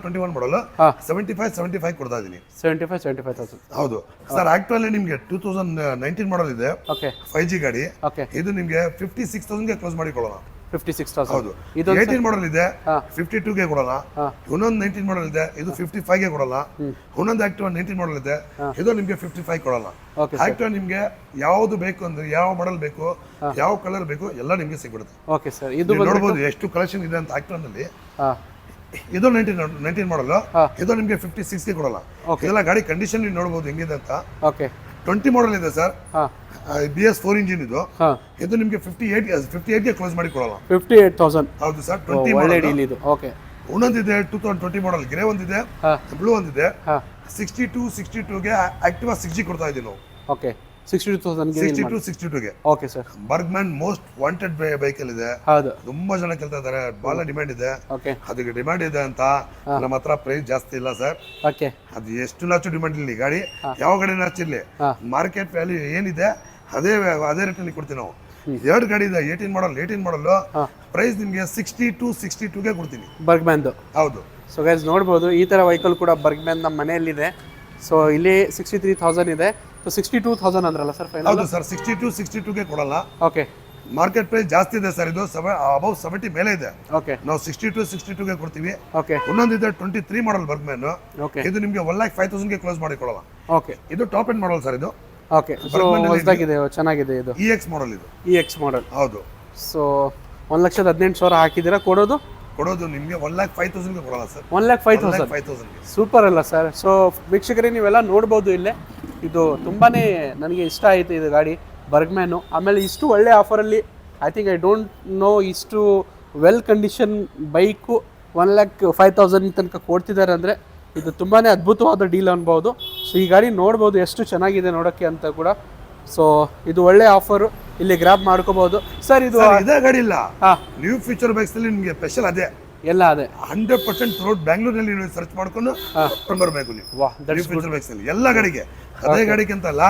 ಹಾ 75 ಕೊಡ್ತಾ ಇದೀನಿ. 75,000 ಹೌದು ಸರ್. ಆಕ್ಚುಲಿ ನಿಮಗೆ 2019 ಮಾಡಲ್ ಇದೆ, ಓಕೆ 5G ಗಾಡಿ. ಓಕೆ ಇದು ನಿಮಗೆ 56,000 ಕ್ಲೋಸ್ ಮಾಡಿ ಕೊಡೋಣ. 56,000 ಹೌದು. ಇದು 18 ಮಾಡಲ್ ಇದೆ, ಹಾ 52 ಕೊಡೋಣ. ಹಾ ಇನ್ನೊಂದು 19 ಮಾಡಲ್ ಇದೆ, ಇದು 55 ಕೊಡಲ್ಲ. ಇನ್ನೊಂದು ಆಕ್ಟಿವ್ 19 ಮಾಡಲ್ ಇದೆ, ಇದು ನಿಮಗೆ 55 ಕೊಡಲ್ಲ. ಓಕೆ ಆಕ್ಟಿವ್ ನಿಮಗೆ ಯಾವ್ದು ಬೇಕು ಅಂದ್ರೆ, ಯಾವ ಮಾಡಲ್ ಬೇಕು, ಯಾವ ಕಲರ್ ಬೇಕು ಎಲ್ಲ ನಿಮಗೆ ಸಿಗ್ಬಿಡುತ್ತೆ. ಓಕೆ ಸರ್ ಇದು ನೀವು ನೋಡಬಹುದು ಎಷ್ಟು ಕಲೆಕ್ಷನ್ ಇದೆ ಅಂತ ಆಕ್ಟಿವ್ ನಲ್ಲಿ. ಹಾ ಇದು 19 ಮಾಡಲ್, ಹಾ. ಇದು ನಿಮಗೆ 56 ಕೊಡಲ್ಲ. Okay. ಇದೆಲ್ಲ ಗಾಡಿ ಕಂಡೀಷನ್ ನೀವು ನೋಡಬಹುದು ಹೆಂಗಿದೆ ಅಂತ. ಓಕೆ 20 ಮಾಡಲ್ ಇದೆ ಸರ್, ಹಾ BS 4 ಇಂಜಿನ್ ಇದು. ಹಾ ಇದು ನಿಮಗೆ 58 ಕ್ಲೋಸ್ ಮಾಡಿ ಕೊಡಲ್ಲ. 58,000 ಹೌದು ಸರ್. 20 ಒಳ್ಳೆ ಮಾಡಲ್. ಡೀಲ್ ಇದು. ಓಕೆ ಒಂದೊಂದಿದೆ 2020 ಮಾಡಲ್, ಗ್ರೇ ಒಂದಿದೆ, ಹಾ ಬ್ಲೂ ಒಂದಿದೆ. ಹಾ 62ಗೆ ಆಕ್ಟಿವಾ 6G ಕೊಡ್ತಾ ಇದೀವಿ ನಾವು. ಓಕೆ 62,000ಗೆ 62ಗೆ okay sir. Burgman most wanted vehicle ಇದೆ. ಹೌದು ತುಂಬಾ ಜನ ಕೇಳ್ತಾ ಇದಾರೆ, ಬಹಳ ಡಿಮ್ಯಾಂಡ್ ಇದೆ. ಓಕೆ ಅದಕ್ಕೆ ಡಿಮ್ಯಾಂಡ್ ಇದೆ ಅಂತ ನಮ್ಮ ಹತ್ರ ಪ್ರೈಸ್ ಜಾಸ್ತಿ ಇಲ್ಲ ಸರ್. ಓಕೆ ಅದು ಎಷ್ಟು ನಾಚು ಡಿಮ್ಯಾಂಡ್ ಇಲ್ಲಿ ಗಾಡಿ, ಯಾವ ಗಾಡಿ ನಾಚು ಇರ್ಲಿ, ಹಾ ಮಾರ್ಕೆಟ್ ವ್ಯಾಲ್ಯೂ ಏನಿದೆ ಅದೇ ರೇಟಲ್ಲಿ ಕೊಡ್ತೀವಿ ನಾವು. 2 ಗಾಡಿ ಇದೆ, 18 ಮಾಡಲ್ ಹಾ ಪ್ರೈಸ್ ನಿಮಗೆ 62ಗೆ ಕೊಡ್ತೀನಿ. ಬರ್ಗ್ಮ್ಯಾನ್ದು. ಹೌದು. ಸೊ ಗೈಸ್ ನೋಡ್ಬೋದು ಈ ಥರ ವೆಹಿಕಲ್ ಕೂಡ ಬರ್ಗ್ಮ್ಯಾನ್ ನಮ್ಮ ಮನೆಯಲ್ಲಿದೆ. ಸೊ ಇಲ್ಲಿ 63,000 ಇದೆ. ಸೊ 62,000 ಅಂದ್ರಲ್ಲ ಸರ್ ಫೈನಲ್? ಹೌದು ಸರ್. 62ಗೆ ಕೊಡಲ್ಲ. ಓಕೆ ಮಾರ್ಕೆಟ್ ಪ್ರೈಸ್ ಜಾಸ್ತಿ ಇದೆ ಸರ್. ಇದು ಅಬೌವ್ 70 ಮೇಲೆ ಇದೆ. ಓಕೆ ನಾವು 62ಗೆ ಕೊಡ್ತೀವಿ. ಓಕೆ ಇನ್ನೊಂದಿದೆ 23 ಮಾಡಲ್ ಬರ್ಗ್ಮ್ಯಾನ್. ಓಕೆ ಇದು ನಿಮಗೆ 1,05,000ಗೆ ಕ್ಲೋಸ್ ಮಾಡಿ ಕೊಡಲ್ಲ. ಓಕೆ ಇದು ಟಾಪ್ ಎಂಡ್ ಮಾಡಲ್ ಸರ್. ಇದು ಓಕೆ ಸೊ ಹೊಸದಾಗಿದೆ, ಚೆನ್ನಾಗಿದೆ ಇದು. EX ಮಾಡಲ್ ಇದು. EX ಮಾಡಲ್. ಹೌದು. ಸೊ 1,18,000 ಹಾಕಿದ್ದೀರಾ. ಕೊಡೋದು ನಿಮಗೆ 1,05,000ಗೆ ಕೊಡಲ್ಲ ಸರ್. 1,05,000 1,05,000ಗೆ. ಸೂಪರ್ ಅಲ್ಲ ಸರ್? ಸೊ ವೀಕ್ಷಕರೇ ನೀವೆಲ್ಲ ನೋಡ್ಬೋದು ಇಲ್ಲೇ. ಇದು ತುಂಬಾ ನನಗೆ ಇಷ್ಟ ಆಯಿತು ಇದು ಗಾಡಿ ಬರ್ಗ್ಮ್ಯಾನು. ಆಮೇಲೆ ಇಷ್ಟು ಒಳ್ಳೆ ಆಫರಲ್ಲಿ ಐ ಡೋಂಟ್ ನೋ ಇಷ್ಟು ವೆಲ್ ಕಂಡೀಷನ್ ಬೈಕು 1,05,000 ತನಕ ಕೊಡ್ತಿದ್ದಾರೆ ಅಂದರೆ ಇದು ತುಂಬಾ ಅದ್ಭುತವಾದ ಡೀಲ್ ಅನ್ಬೋದು. ಸೊ ಈ ಗಾಡಿ ನೋಡ್ಬೋದು ಎಷ್ಟು ಚೆನ್ನಾಗಿದೆ ನೋಡೋಕ್ಕೆ ಅಂತ ಕೂಡ. ಸೊ ಇದು ಒಳ್ಳೆ ಆಫರು, ಇಲ್ಲಿ ಗ್ರಾಬ್ ಮಾಡ್ಕೋಬಹುದು ಸರ್. ಇದು ಇದೇ ಗಾಡಿ ಇಲ್ಲ, ಹಾ ನ್ಯೂ ಫ್ಯೂಚರ್ ಬೈಕ್ಸ್ ಅಲ್ಲಿ ನಿಮಗೆ ಸ್ಪೆಷಲ್ ಅದೇ ಎಲ್ಲ ಅದೇ 100% ಥ್ರೂಟ್ ಬ್ಯಾಂಗ್ಳೂರಲ್ಲಿ ನೀವು ಸರ್ಚ್ ಮಾಡ್ಕೊಂಡು ಬರಬೇಕು ನೀವು. ವಾಹ್ ನ್ಯೂ ಫ್ಯೂಚರ್ ಬೈಕ್ಸ್ ಅಲ್ಲಿ ಎಲ್ಲ ಗಾಡಿಗೆ ಅದೇ ಗಾಡಿಗೆ ಅಂತಲ್ಲ,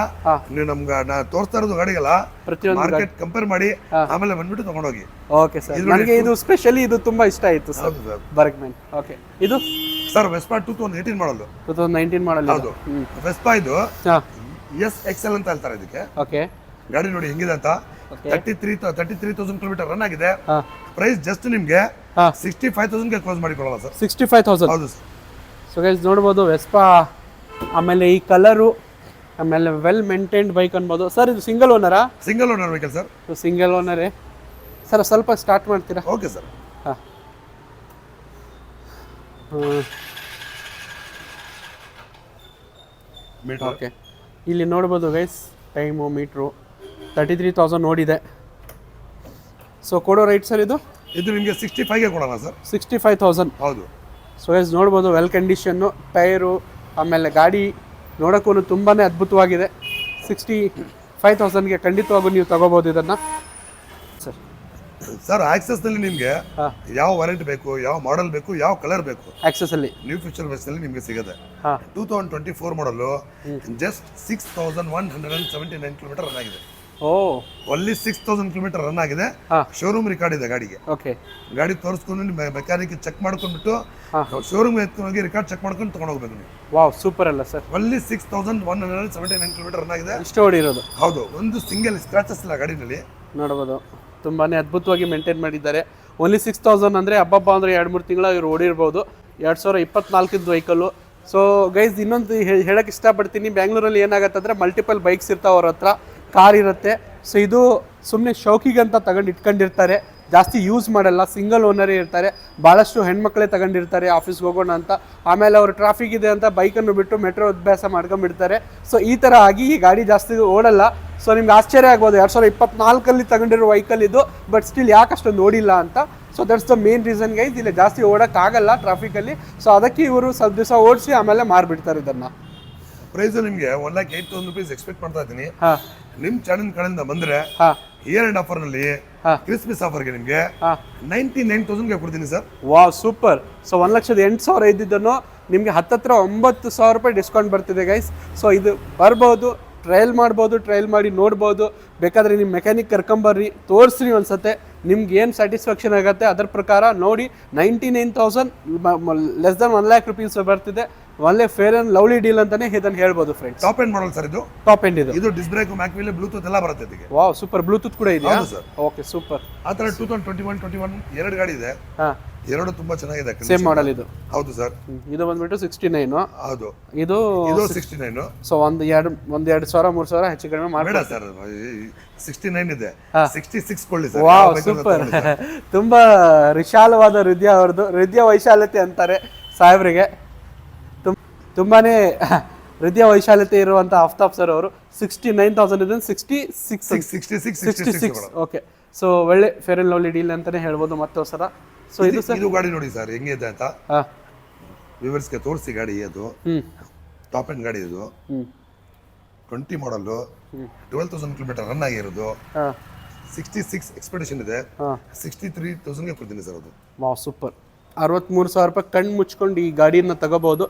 ನೀವು ನಮ್ಗೆ ನಾ ತೋರಿಸ್ತಾ ಇರೋದು ಗಾಡಿಗೆಲ್ಲ ಪ್ರತಿಯೊಂದು ಮಾರ್ಕೆಟ್ ಕಂಪೇರ್ ಮಾಡಿ ಆಮೇಲೆ ಬಂದ್ಬಿಟ್ಟು ತಗೊಂಡೋಗಿ. Okay sir. ನನಗೆ ಇದು ಸ್ಪೆಷಲಿ ಇದು ತುಂಬಾ ಇಷ್ಟ ಆಯಿತು ಸರ್, ಬರ್ಗ್ಮ್ಯಾನ್. ಓಕೆ ಇದು ಸರ್ ವೆಸ್ಪಾ 2018 ಮಾಡಲ್, 2019 ಮಾಡಲ್. ಹೌದು. ವೆಸ್ಪಾ ಇದು ಹಾಂ SXL ಅಂತ ಹೇಳ್ತಾರೆ ಇದಕ್ಕೆ. ಓಕೆ ಗಾಡಿ ನೋಡಿ ಹೆಂಗಿದೆ ಅಂತ. 33,000 ಕಿಲೋಮೀಟರ್ ರನ್ ಆಗಿದೆ. ಹಾಂ ಪ್ರೈಸ್ ಜಸ್ಟ್ ನಿಮ್ಗೆ ಹಾಂ 65,000ಗೆ ಕ್ಲೋಸ್ ಮಾಡಿ ಕೊಡಲ್ಲ ಸರ್. 65,000. ಹೌದು ಸರ್. ಸೊ ಗೈಸ್ ನೋಡ್ಬೋದು ವೆಸ್ಪಾ, ಆಮೇಲೆ ಈ ಕಲರು, ಆಮೇಲೆ ವೆಲ್ ಮೇಂಟೈನ್ಡ್ ಬೈಕ್ ಅನ್ಬೋದು ಸರ್. ಇದು ಸಿಂಗಲ್ ಓನರಾ? Single owner vehicle sir. Single ಓನರೇ ಸರ್. ಸ್ವಲ್ಪ ಸ್ಟಾರ್ಟ್ ಮಾಡ್ತೀರಾ? Okay sir. ಹಾಂ ಓಕೆ. ಇಲ್ಲಿ ನೋಡ್ಬೋದು ಗೈಸ್ ಟೈಮು ಮೀಟ್ರು 33,000 ನೋಡಿದೆ. ಸೊ ಕೊಡೋ ರೈಟ್ ಸರ್ ಇದು? ಇದು ನಿಮಗೆ 65ಗೆ ಕೊಡೋಣ ಸರ್. 65,000. ಹೌದು. ಸೊ ಗೈಸ್ ನೋಡ್ಬೋದು ವೆಲ್ ಕಂಡೀಷನ್ನು, ಟೈರು, ಆಮೇಲೆ ಗಾಡಿ ನೋಡೋಕ್ಕೂ ತುಂಬಾ ಅದ್ಭುತವಾಗಿದೆ. 65,000ಗೆ ಖಂಡಿತವಾಗೂ ನೀವು ತಗೋಬೋದು ಇದನ್ನು ಸರ್. ಸರ್ ಆಕ್ಸೆಸ್ ನಲ್ಲಿ ನಿಮಗೆ ಹಾಂ ಯಾವ ವಾರಂಟಿ ಬೇಕು, ಯಾವ ಮಾಡೆಲ್ ಬೇಕು, ಯಾವ ಕಲರ್ ಬೇಕು, ಆಕ್ಸೆಸಲ್ಲಿ ನ್ಯೂ ಫ್ಯೂಚರ್ ಬಸ್ ನಲ್ಲಿ ನಿಮಗೆ ಸಿಗುತ್ತೆ. ಹಾಂ 2024 ಮಾಡಲು ಜಸ್ಟ್ 6,179 ಕಿಲೋಮೀಟರ್ ರನ್ ಆಗಿದೆ. ಓ ಓನ್ಲಿ 6,000 ಕಿಲೋಮೀಟರ್ ರನ್ ಆಗಿದೆ. ಹಾಂ ಶೋರೂಮ್ ರಿಕಾರ್ಡ್ ಇದೆ ಗಾಡಿಗೆ. ಓಕೆ. ಗಾಡಿ ತೋರಿಸ್ಕೊಂಡು ಮೆಕ್ಯಾನಿಕ್ ಚೆಕ್ ಮಾಡ್ಕೊಂಡ್ಬಿಟ್ಟು ಹಾಂ ಶೋರೂಮ್ ಎತ್ಕೊಂಡು ಹೋಗಿ ರಿಕಾರ್ಡ್ ಚೆಕ್ ಮಾಡ್ಕೊಂಡು ತಗೊಂಡು ಹೋಗ್ಬೇಕು ನೀವು. ವಾವ್ ಸೂಪರ್ ಅಲ್ಲ ಸರ್? ಓನ್ಲಿ 6,179 ಕಿಲೋಮೀಟರ್ ರನ್ ಆಗಿದೆ. ಇಷ್ಟು ಓಡಿರೋದು? ಹೌದು. ಒಂದು ಸಿಂಗಲ್ ಸ್ಕ್ರಾಚಸ್ ಇಲ್ಲ ಗಾಡಿನಲ್ಲಿ. ನೋಡ್ಬೋದು ತುಂಬಾ ಅದ್ಭುತವಾಗಿ ಮೇಂಟೈನ್ ಮಾಡಿದ್ದಾರೆ. ಓನ್ಲಿ 6,000 ಅಂದರೆ ಹಬ್ಬ ಅಂದರೆ 2-3 ತಿಂಗಳ ಇವ್ರು ಓಡಿರ್ಬೋದು. 2024 ವೆಹಿಕಲ್ಲು. ಸೊ ಗೈಸ್ ಇನ್ನೊಂದು ಹೇಳಕ್ಕೆ ಇಷ್ಟಪಡ್ತೀನಿ, ಬ್ಯಾಂಗ್ಳೂರಲ್ಲಿ ಏನಾಗುತ್ತೆ ಅಂದರೆ ಮಲ್ಟಿಪಲ್ ಬೈಕ್ಸ್ ಇರ್ತಾವೆ, ಅವ್ರ ಹತ್ರ ಕಾರ್ ಇರುತ್ತೆ. ಸೊ ಇದು ಸುಮ್ಮನೆ ಶೌಕಿಗಂತ ತಗೊಂಡು ಇಟ್ಕೊಂಡಿರ್ತಾರೆ, ಜಾಸ್ತಿ ಯೂಸ್ ಮಾಡಲ್ಲ, ಸಿಂಗಲ್ ಓನರೇ ಇರ್ತಾರೆ. ಭಾಳಷ್ಟು ಹೆಣ್ಮಕ್ಳೇ ತಗೊಂಡಿರ್ತಾರೆ ಆಫೀಸ್ಗೆ ಹೋಗೋಣ ಅಂತ. ಆಮೇಲೆ ಅವರು ಟ್ರಾಫಿಕ್ ಇದೆ ಅಂತ ಬೈಕನ್ನು ಬಿಟ್ಟು ಮೆಟ್ರೋ ಅಭ್ಯಾಸ ಮಾಡ್ಕೊಂಡ್ಬಿಡ್ತಾರೆ. ಸೊ ಈ ಥರ ಆಗಿ ಈ ಗಾಡಿ ಜಾಸ್ತಿ ಓಡಲ್ಲ. ಸೊ ನಿಮ್ಗೆ ಆಶ್ಚರ್ಯ ಆಗ್ಬೋದು 2024 ತಗೊಂಡಿರೋ ವೆಹಿಕಲ್ ಇದು, ಬಟ್ ಸ್ಟಿಲ್ ಯಾಕೆ ಅಷ್ಟೊಂದು ಓಡಿಲ್ಲ ಅಂತ. So that's the main reason guys. ಇಲ್ಲಿ ಜಾಸ್ತಿ ಓಡೋಕ್ಕಾಗಲ್ಲ ಟ್ರಾಫಿಕಲ್ಲಿ. ಸೊ ಅದಕ್ಕೆ ಇವರು ಸ್ವಲ್ಪ ದಿವಸ ಓಡಿಸಿ ಆಮೇಲೆ ಮಾರ್ಬಿಡ್ತಾರೆ ಇದನ್ನು. ಪ್ರೈಸ್ ನಿಮಗೆ 1,08,000 ರೂಪೀಸ್ ಎಕ್ಸ್ಪೆಕ್ಟ್ ಮಾಡ್ತಾ ಇದ್ದೀನಿ. ಹಾಂ ನಿಮ್ಮ ಚಾನಲ್ ಕಡೆಯಿಂದ ಬಂದರೆ ಹಾಂ ಇಯರ್ ಎಂಡ್ ಆಫರ್ ನಲ್ಲಿ ಹಾ. ಕ್ರಿಸ್ಮಸ್ ಆಫರ್ಗೆ ನಿಮ್ಗೆ ಹಾ 99,000 ಕೊಡ್ತೀನಿ ಸರ್. Wow super. ಸೊ 1,08,000 ಇದ್ದಿದ್ದನ್ನು ನಿಮಗೆ ಹತ್ತತ್ರ 9,000 ರೂಪಾಯಿ ಡಿಸ್ಕೌಂಟ್ ಬರ್ತಿದೆ ಗೈಸ್. ಸೊ ಇದು ಬರ್ಬೋದು, ಟ್ರಯಲ್ ಮಾಡ್ಬೋದು, ಟ್ರಯಲ್ ಮಾಡಿ ನೋಡ್ಬೋದು. ಬೇಕಾದರೆ ನಿಮ್ಮ ಮೆಕ್ಯಾನಿಕ್ ಕರ್ಕೊಂಬರ್ರಿ, ತೋರಿಸ್ರಿ ಒಂದ್ಸತೆ, ನಿಮ್ಗೆ ಏನು ಸ್ಯಾಟಿಸ್ಫ್ಯಾಕ್ಷನ್ ಆಗುತ್ತೆ ಅದರ ಪ್ರಕಾರ ನೋಡಿ. 99,000 ಲೆಸ್ ದನ್ 1 lakh rupees ಬರ್ತಿದೆ. ಒಳ್ಳೆ ಫೇರ್ ಅಂಡ್ ಲವ್ಲಿ ಡೀಲ್ ಅಂತಾನೆ ಇದನ್ನು ಹೇಳ್ಬೋದು friends. Top end model sir ಇದು. ಟಾಪ್ ಎಂಡ್ ಇದು. ಇದು ಡಿಸ್ ಬ್ರೇಕ್, ಮ್ಯಾಕ್ ವೀಲ್, ಬ್ಲೂಟೂತ್ ಎಲ್ಲ ಬರುತ್ತೆ ಇದಕ್ಕೆ. Wow super. ಬ್ಲೂಟೂತ್ ಕೂಡ ಇದೆಯಾ? ಹೌದು ಸರ್. Okay super. ಆ ಥರ 2021 ಎರಡು ಗಾಡಿ ಇದೆ. ಹಾ ಎರಡು ತುಂಬಾ ಚೆನ್ನಾಗಿದೆ. ಸೇಮ್ ಮಾಡಲ್ ಇದು. ಹೌದು ಸರ್. ಇದು ಬಂದ್ಬಿಟ್ಟು 69. ಹೌದು. ಇದು 69. ಸೊ ಒಂದು 2,000-3,000 ಹೆಚ್ಚು ಕಡಿಮೆ ಮಾಡಿ. ಬೇಡ ಸರ್, 69 ಇದೆ. 66 ಕೊಳ್ಳಿ ಸರ್. Wow super. ತುಂಬಾ ವಿಶಾಲವಾದ ಹೃದಯ ಅವ್ರದ್ದು, ಹೃದಯ ವೈಶಾಲ್ಯತೆ ಅಂತಾರೆ ಸಾಹೇಬ್ರಿಗೆ. ತುಂಬಾನೇ ಹೃದಯ ವೈಶಾಲ್ಯತೆ ಇರುವಂತ ಆಫ್ತಾಬ್ ಸರ್ ಅವರು. 69,000 ಇದೆ. 66. ಓಕೆ. ಸೊ ಒಳ್ಳೆ ಫೇರ್ ಅಂಡ್ ಲವ್ಲಿ ಡೀಲ್ ಅಂತಾನೆ ಹೇಳ್ಬೋದು ಮತ್ತೊಂದ್ಸಲ. ಸೊ ಇದು ಸರ್, ಇದು ಗಾಡಿ ನೋಡಿ ಸರ್ ಹೆಂಗಿದೆ ಅಂತ ವ್ಯೂವರ್ಸ್ಗೆ ತೋರಿಸಿ. ಗಾಡಿ ಅದು ಟಾಪ್ ಎಂಡ್ ಗಾಡಿ. ಇದು 20 ಮಾಡಲ್, 12,000 ಕಿಲೋಮೀಟರ್ ರನ್ ಆಗಿರೋದು. 66 ಎಕ್ಸ್ಪೆಡಿಷನ್ ಇದೆ. 63,000 ಕೊಡ್ತೀನಿ ಸರ್ ಅದು. Wow super. 63,000 ರೂಪಾಯಿ ಕಣ್ಣು ಮುಚ್ಕೊಂಡು ಈ ಗಾಡಿಯನ್ನು ತಗೋಬೋದು.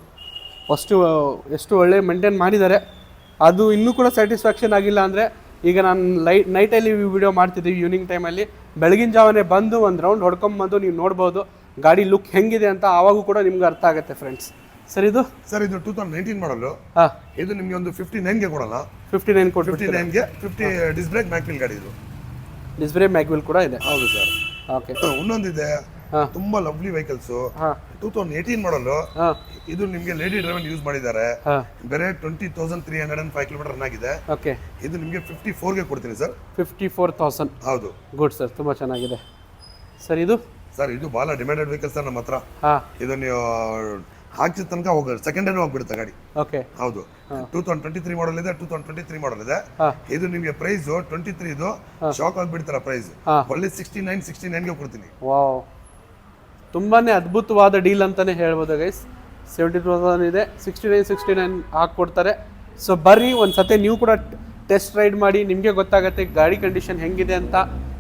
ಎಷ್ಟು ಒಳ್ಳೆ ಮೇಂಟೈನ್ ಮಾಡಿದ್ದಾರೆ. ಅದು ಇನ್ನೂ ಕೂಡ ಸ್ಯಾಟಿಸ್ಫ್ಯಾಕ್ಷನ್ ಆಗಿಲ್ಲ ಅಂದರೆ, ಈಗ ನಾನು ನೈಟಲ್ಲಿ ವಿಡಿಯೋ ಮಾಡ್ತಿದ್ದೀವಿ ಈವ್ನಿಂಗ್ ಟೈಮಲ್ಲಿ, ಬೆಳಗಿನ ಜಾವನೇ ಬಂದು ಒಂದು ರೌಂಡ್ ಹೊಡ್ಕೊಂಬಂದು ನೀವು ನೋಡ್ಬೋದು ಗಾಡಿ ಲುಕ್ ಹೆಂಗಿದೆ ಅಂತ. ಆವಾಗೂ ಕೂಡ ನಿಮ್ಗೆ ಅರ್ಥ ಆಗುತ್ತೆ ಫ್ರೆಂಡ್ಸ್. ಸರ್ ಇದು 2019 ಮಾಡಲು. ಇದು ನಿಮಗೆ ಒಂದು 59ಗೆ ಕೊಡಲ್ಲ. 59 ಕೊಟ್ಟು 59ಗೆ 50 ಡಿಸ್ ಬ್ರೇಕ್ ಮ್ಯಾಕ್ ವೀಲ್ ಗಾಡಿ. ಇದು ಡಿಸ್ ಬ್ರೇಕ್ ಮ್ಯಾಕ್ ವೀಲ್ ಕೂಡ ಇದೆ. ಹೌದು ಸರ್. ಓಕೆ. ಇನ್ನೊಂದಿದೆ ತುಂಬಾ ಲವ್ಲಿ ವೆಹಿಕಲ್ಸ್. 2018 ಮಾಡಲು. ಇದು ನಿಮಗೆ ಲೇಡಿ ಡ್ರೈವರ್ ಯೂಸ್ ಮಾಡಿದ್ದಾರೆ. ಬೇರೆ 20,305 ಕಿಲೋಮೀಟರ್ ರನ್ ಆಗಿದೆ. ಓಕೆ. ಇದು ನಿಮಗೆ 54ಗೆ ಕೊಡ್ತೀನಿ ಸರ್. 54,000. ಹೌದು. ಗುಡ್ ಸರ್, ತುಂಬಾ ಚೆನ್ನಾಗಿದೆ ಸರ್. ಇದು ಬಹಳ ಡಿಮ್ಯಾಂಡೆಡ್ ವೆಹಿಕಲ್ ಸರ್ ನಮ್ಮ ಹತ್ರ. ಇದು ನೀವು ಹಾಕಿದ ತನಕ ಹೋಗೋದು, ಸೆಕೆಂಡ್ ಹ್ಯಾಂಡ್ ಹೋಗ್ಬಿಡುತ್ತೆ ಗಾಡಿ. ಓಕೆ. ಹೌದು. 2023 ಮಾಡಲ್ ಇದೆ. 2023 ಮಾಡಲ್ ಇದೆ. ಇದು ನಿಮಗೆ ಪ್ರೈಸ್ 23 ಇದು ಶಾಕ್ ಆಗಿಬಿಡ್ತಾರ ಪ್ರೈಸ್. ಒಳ್ಳೆ 69ಗೆ ಕೊಡ್ತೀನಿ. ವಾವ್, ತುಂಬಾನೇ ಅದ್ಭುತವಾದ ಡೀಲ್ ಅಂತಾನೆ ಹೇಳ್ಬೋದು ಗೈಸ್. 72,000 ಇದೆ. 69 ಹಾಕ್ಕೊಡ್ತಾರೆ. ಸೊ ಬರ್ರಿ ಒಂದ್ಸತಿ ನೀವು ಕೂಡ ಟೆಸ್ಟ್ ರೈಡ್ ಮಾಡಿ, ನಿಮಗೆ ಗೊತ್ತಾಗುತ್ತೆ ಗಾಡಿ ಕಂಡೀಷನ್ ಹೆಂಗಿದೆ ಅಂತ.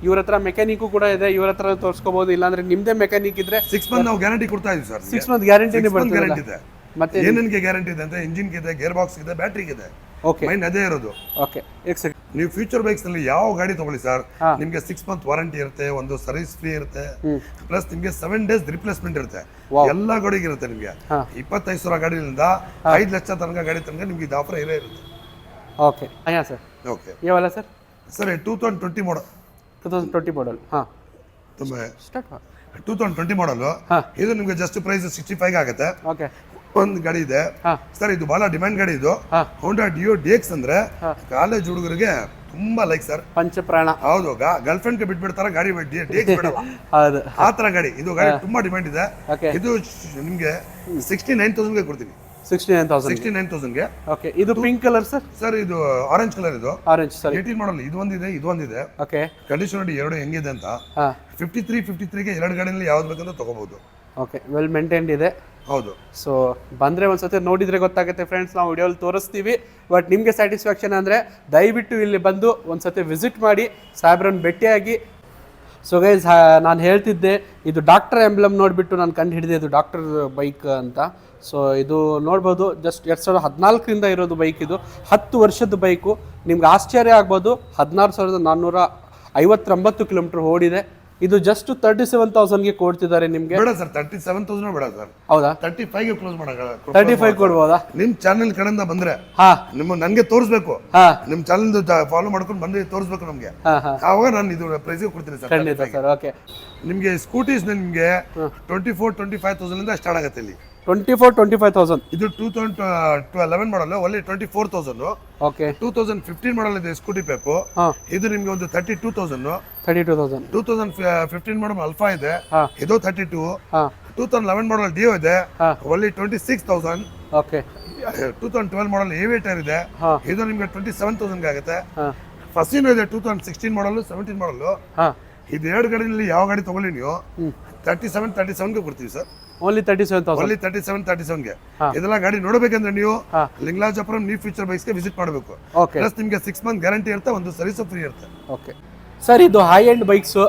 ಇವ್ರ ಹತ್ರ ಮೆಕ್ಯಾನಿಕ್ ಕೂಡ ಇದೆ, ಇವ್ರ ಹತ್ರ ತೋರಿಸ್ಕೋಬಹುದು. ಇಲ್ಲಾಂದ್ರೆ ನಿಮ್ದೇ ಮೆಕ್ಯಾನಿಕ್ ಇದ್ರೆ 6 ಮಂತ್ ನಾವು ಗ್ಯಾರಂಟಿ ಕೊಡ್ತಾ ಇದೀವಿ ಸರ್. 6 ಮಂತ್ ಗ್ಯಾರಂಟಿನೇ ಗ್ಯಾರಂಟಿ ಇದೆ. ಮತ್ತೆ ಏನೇನಿಗೆ ಗ್ಯಾರಂಟಿ ಇದೆ ಅಂತ, ಇಂಜಿನ್ ಇದೆ, ಗೇರ್ ಬಾಕ್ಸ್ ಇದೆ, ಬ್ಯಾಟ್ರಿಗೆ ಇದೆ. ಓಕೆ. ಮೈನ್ ಅದೇ ಇರೋದು. ಓಕೆ. ನೀವು ಫ್ಯೂಚರ್ ಬೈಕ್ಸ್ ನಲ್ಲಿ ಯಾವ ಗಾಡಿ ತಗೊಳ್ಳಿ ಸರ್, ನಿಮ್ಗೆ 6 ಮಂತ್ ವಾರಂಟಿ ಇರುತ್ತೆ, ಒಂದು ಸರ್ವಿಸ್ ಫ್ರೀ ಇರುತ್ತೆ, ಪ್ಲಸ್ ನಿಮ್ಗೆ 7 ಡೇಸ್ ರಿಪ್ಲೇಸ್ಮೆಂಟ್ ಇರುತ್ತೆ. ಎಲ್ಲ ಗಾಡಿಗೆ ಇರುತ್ತೆ. ನಿಮ್ಗೆ 25,000 ಗಾಡಿಯಿಂದ 5 ಲಕ್ಷ ತನಕ ಗಾಡಿ ತನಕ ನಿಮ್ಗೆ ಇದು ಆಫರ್ ಇರೇ ಇರುತ್ತೆ. ಓಕೆ. ಯಾ ಸರ್. ಓಕೆ. ಯಾವಲ್ಲ ಸರ್? ಸರ್ 2020 ಮಾಡಲ್. 2020 ಮಾಡಲ್. ತುಂಬ ಸ್ಟಾರ್ಟ್. 2020 ಮಾಡಲ್. ಇದು ನಿಮ್ಗೆ ಜಸ್ಟ್ ಪ್ರೈಸ್ 65 ಆಗುತ್ತೆ. ಓಕೆ. ಒಂದು ಗಾಡಿ ಇದೆ ಸರ್, ಇದು ಬಹಳ ಡಿಮ್ಯಾಂಡ್ ಗಾಡಿ. ಇದು ಹೋಂಡಾ ಡಿಯೋ DX ಅಂದ್ರೆ ಕಾಲೇಜ್ ಹುಡುಗರಿಗೆ ತುಂಬಾ ಲೈಕ್ ಸರ್. ಪಂಚಪ್ರಾಣ. ಹೌದು. ಗರ್ಲ್ ಫ್ರೆಂಡ್ ಬಿಟ್ಬಿಡ್ತಾರ ಗಾಡಿ, DX ಬಿಡಲ್ಲ. ಹೌದು. ಆ ತರ ಗಾಡಿ. ಇದು ಗಾಡಿ ತುಂಬಾ ಡಿಮ್ಯಾಂಡ್ ಇದೆ. ಇದು ನಿಮ್ಗೆ 69,000ಗೆ ಕೊಡ್ತೀನಿ. 69,000ಗೆ. ಓಕೆ. ಇದು ಪಿಂಕ್ ಕಲರ್ ಸರ್? ಸರ್ ಇದು ಆರೆಂಜ್ ಕಲರ್. ಇದು ಆರೆಂಜ್ ಸರ್. 18 ಮಾಡಲ್. ಇದು ಒಂದಿದೆ. ಓಕೆ. ಕಂಡೀಷನ್ ನೋಡಿ ಎರಡು ಹೆಂಗಿದೆ ಅಂತ. 53ಗೆ ಎರಡು ಗಾಡಿನಲ್ಲಿ ಯಾವ್ದು ಬೇಕಂತ ತಗೋಬಹುದು. ಓಕೆ. ವೆಲ್ ಮೇಂಟೈನ್ಡ್ ಇದೆ. ಹೌದು. ಸೊ ಬಂದರೆ ಒಂದ್ಸತಿ ನೋಡಿದರೆ ಗೊತ್ತಾಗುತ್ತೆ ಫ್ರೆಂಡ್ಸ್. ನಾವು ವಿಡಿಯೋಲಿ ತೋರಿಸ್ತೀವಿ. ಬಟ್ ನಿಮಗೆ ಸ್ಯಾಟಿಸ್ಫ್ಯಾಕ್ಷನ್ ಅಂದರೆ ದಯವಿಟ್ಟು ಇಲ್ಲಿ ಬಂದು ಒಂದ್ಸತಿ ವಿಸಿಟ್ ಮಾಡಿ, ಸಾಹೇಬ್ರನ್ನ ಭೇಟಿಯಾಗಿ. ಸೊ ಗೈಸ್, ನಾನು ಹೇಳ್ತಿದ್ದೆ ಇದು ಡಾಕ್ಟರ್ ಎಂಬ್ಲಮ್ ನೋಡಿಬಿಟ್ಟು ನಾನು ಕಂಡು ಹಿಡಿದೆ ಇದು ಡಾಕ್ಟರ್ ಬೈಕ್ ಅಂತ. ಸೊ ಇದು ನೋಡ್ಬೋದು, ಜಸ್ಟ್ 2014ರಿಂದ ಇರೋದು ಬೈಕ್. ಇದು 10 ವರ್ಷದ ಬೈಕು. ನಿಮ್ಗೆ ಆಶ್ಚರ್ಯ ಆಗ್ಬೋದು, 16,459 ಕಿಲೋಮೀಟರ್ ಓಡಿದೆ. ಇದು ಜಸ್ಟ್ 37,000ಗೆ ಕೊಡ್ತಿದ್ದಾರೆ ನಿಮ್ಗೆ. ಬೇಡ ಸರ್, 37,000 ಬೇಡ ಸರ್. ಹೌದಾ? 35ಗೆ ಕ್ಲೋಸ್ ಮಾಡೋಣ. 35 ಕೊಡ್ಬೋದಾ? ನಿಮ್ ಚಾನೆಲ್ ಕಡೆಯಿಂದ ಬಂದ್ರೆ ನನ್ಗೆ ತೋರಿಸ್ಬೇಕು. ನಿಮ್ ಚಾನೆಲ್ ಫಾಲೋ ಮಾಡ್ಕೊಂಡು ಬಂದು ತೋರಿಸ್ಬೇಕು ನಮ್ಗೆ. ಆವಾಗ ನಾನು ಇದು ಪ್ರೈಸ್ ಕೊಡ್ತೀನಿ ಸರ್. ಖಂಡಿತ ಸರ್. ಓಕೆ. ನಿಮ್ಗೆ ಸ್ಕೂಟೀಸ್ ನಿಮ್ಗೆ 24-25,000 ಸ್ಟಾರ್ಟ್ ಆಗುತ್ತೆ ಇಲ್ಲಿ. 24-25,000. ಇದು 2011 ಮಾಡಲ್. ಒಳ್ಳೆ 24,000. ಓಕೆ. 2015 ಮಾಡಲ್ ಇದೆ ಸ್ಕೂಟಿ ಪೇಪು. ಇದು ನಿಮ್ಗೆ ಒಂದು 32,000. 2015 ಮಾಡಲ್ ಅಲ್ಫಾ ಇದೆ. ಇದು 32. 2011 ಮಾಡಲ್ ಡಿಯೋ ಇದೆ. ಒಳ್ಳೆ 26,000. ಓಕೆ. 2012 ಮಾಡಲ್ ಏವಿಯೇಟರ್ ಇದೆ. ಇದು ನಿಮ್ಗೆ 27,000 ಆಗುತ್ತೆ. ಫಸ್ಟಿನೂ ಇದೆ 2016 ಮಾಡಲ್, 17 ಮಾಡಲ್. ಇದು ಎರಡು ಗಾಡಿನಲ್ಲಿ ಯಾವ ಗಾಡಿ ತಗೊಳ್ಳಿ ನೀವು 37ಗೆ ಕೊಡ್ತೀವಿ ಸರ್. ಓನ್ಲಿ 37,000. ಓನ್ಲಿ 37ಗೆ. ಇದೆಲ್ಲ ಗಾಡಿ ನೋಡಬೇಕಂದ್ರೆ ನೀವು ಲಿಂಗರಾಜಪುರಂ ನ್ಯೂ ಫ್ಯೂಚರ್ ಬೈಕ್ಸ್ಗೆ ವಿಸಿಟ್ ಮಾಡಬೇಕು. ಪ್ಲಸ್ ನಿಮ್ಗೆ 6 ಮಂತ್ ಗ್ಯಾರಂಟಿ ಇರುತ್ತೆ, ಒಂದು ಸರ್ವಿಸ್ ಫ್ರೀ ಇರುತ್ತೆ. ಓಕೆ. ಸರ್ ಇದು ಹೈ ಎಂಡ್ ಬೈಕ್ಸು,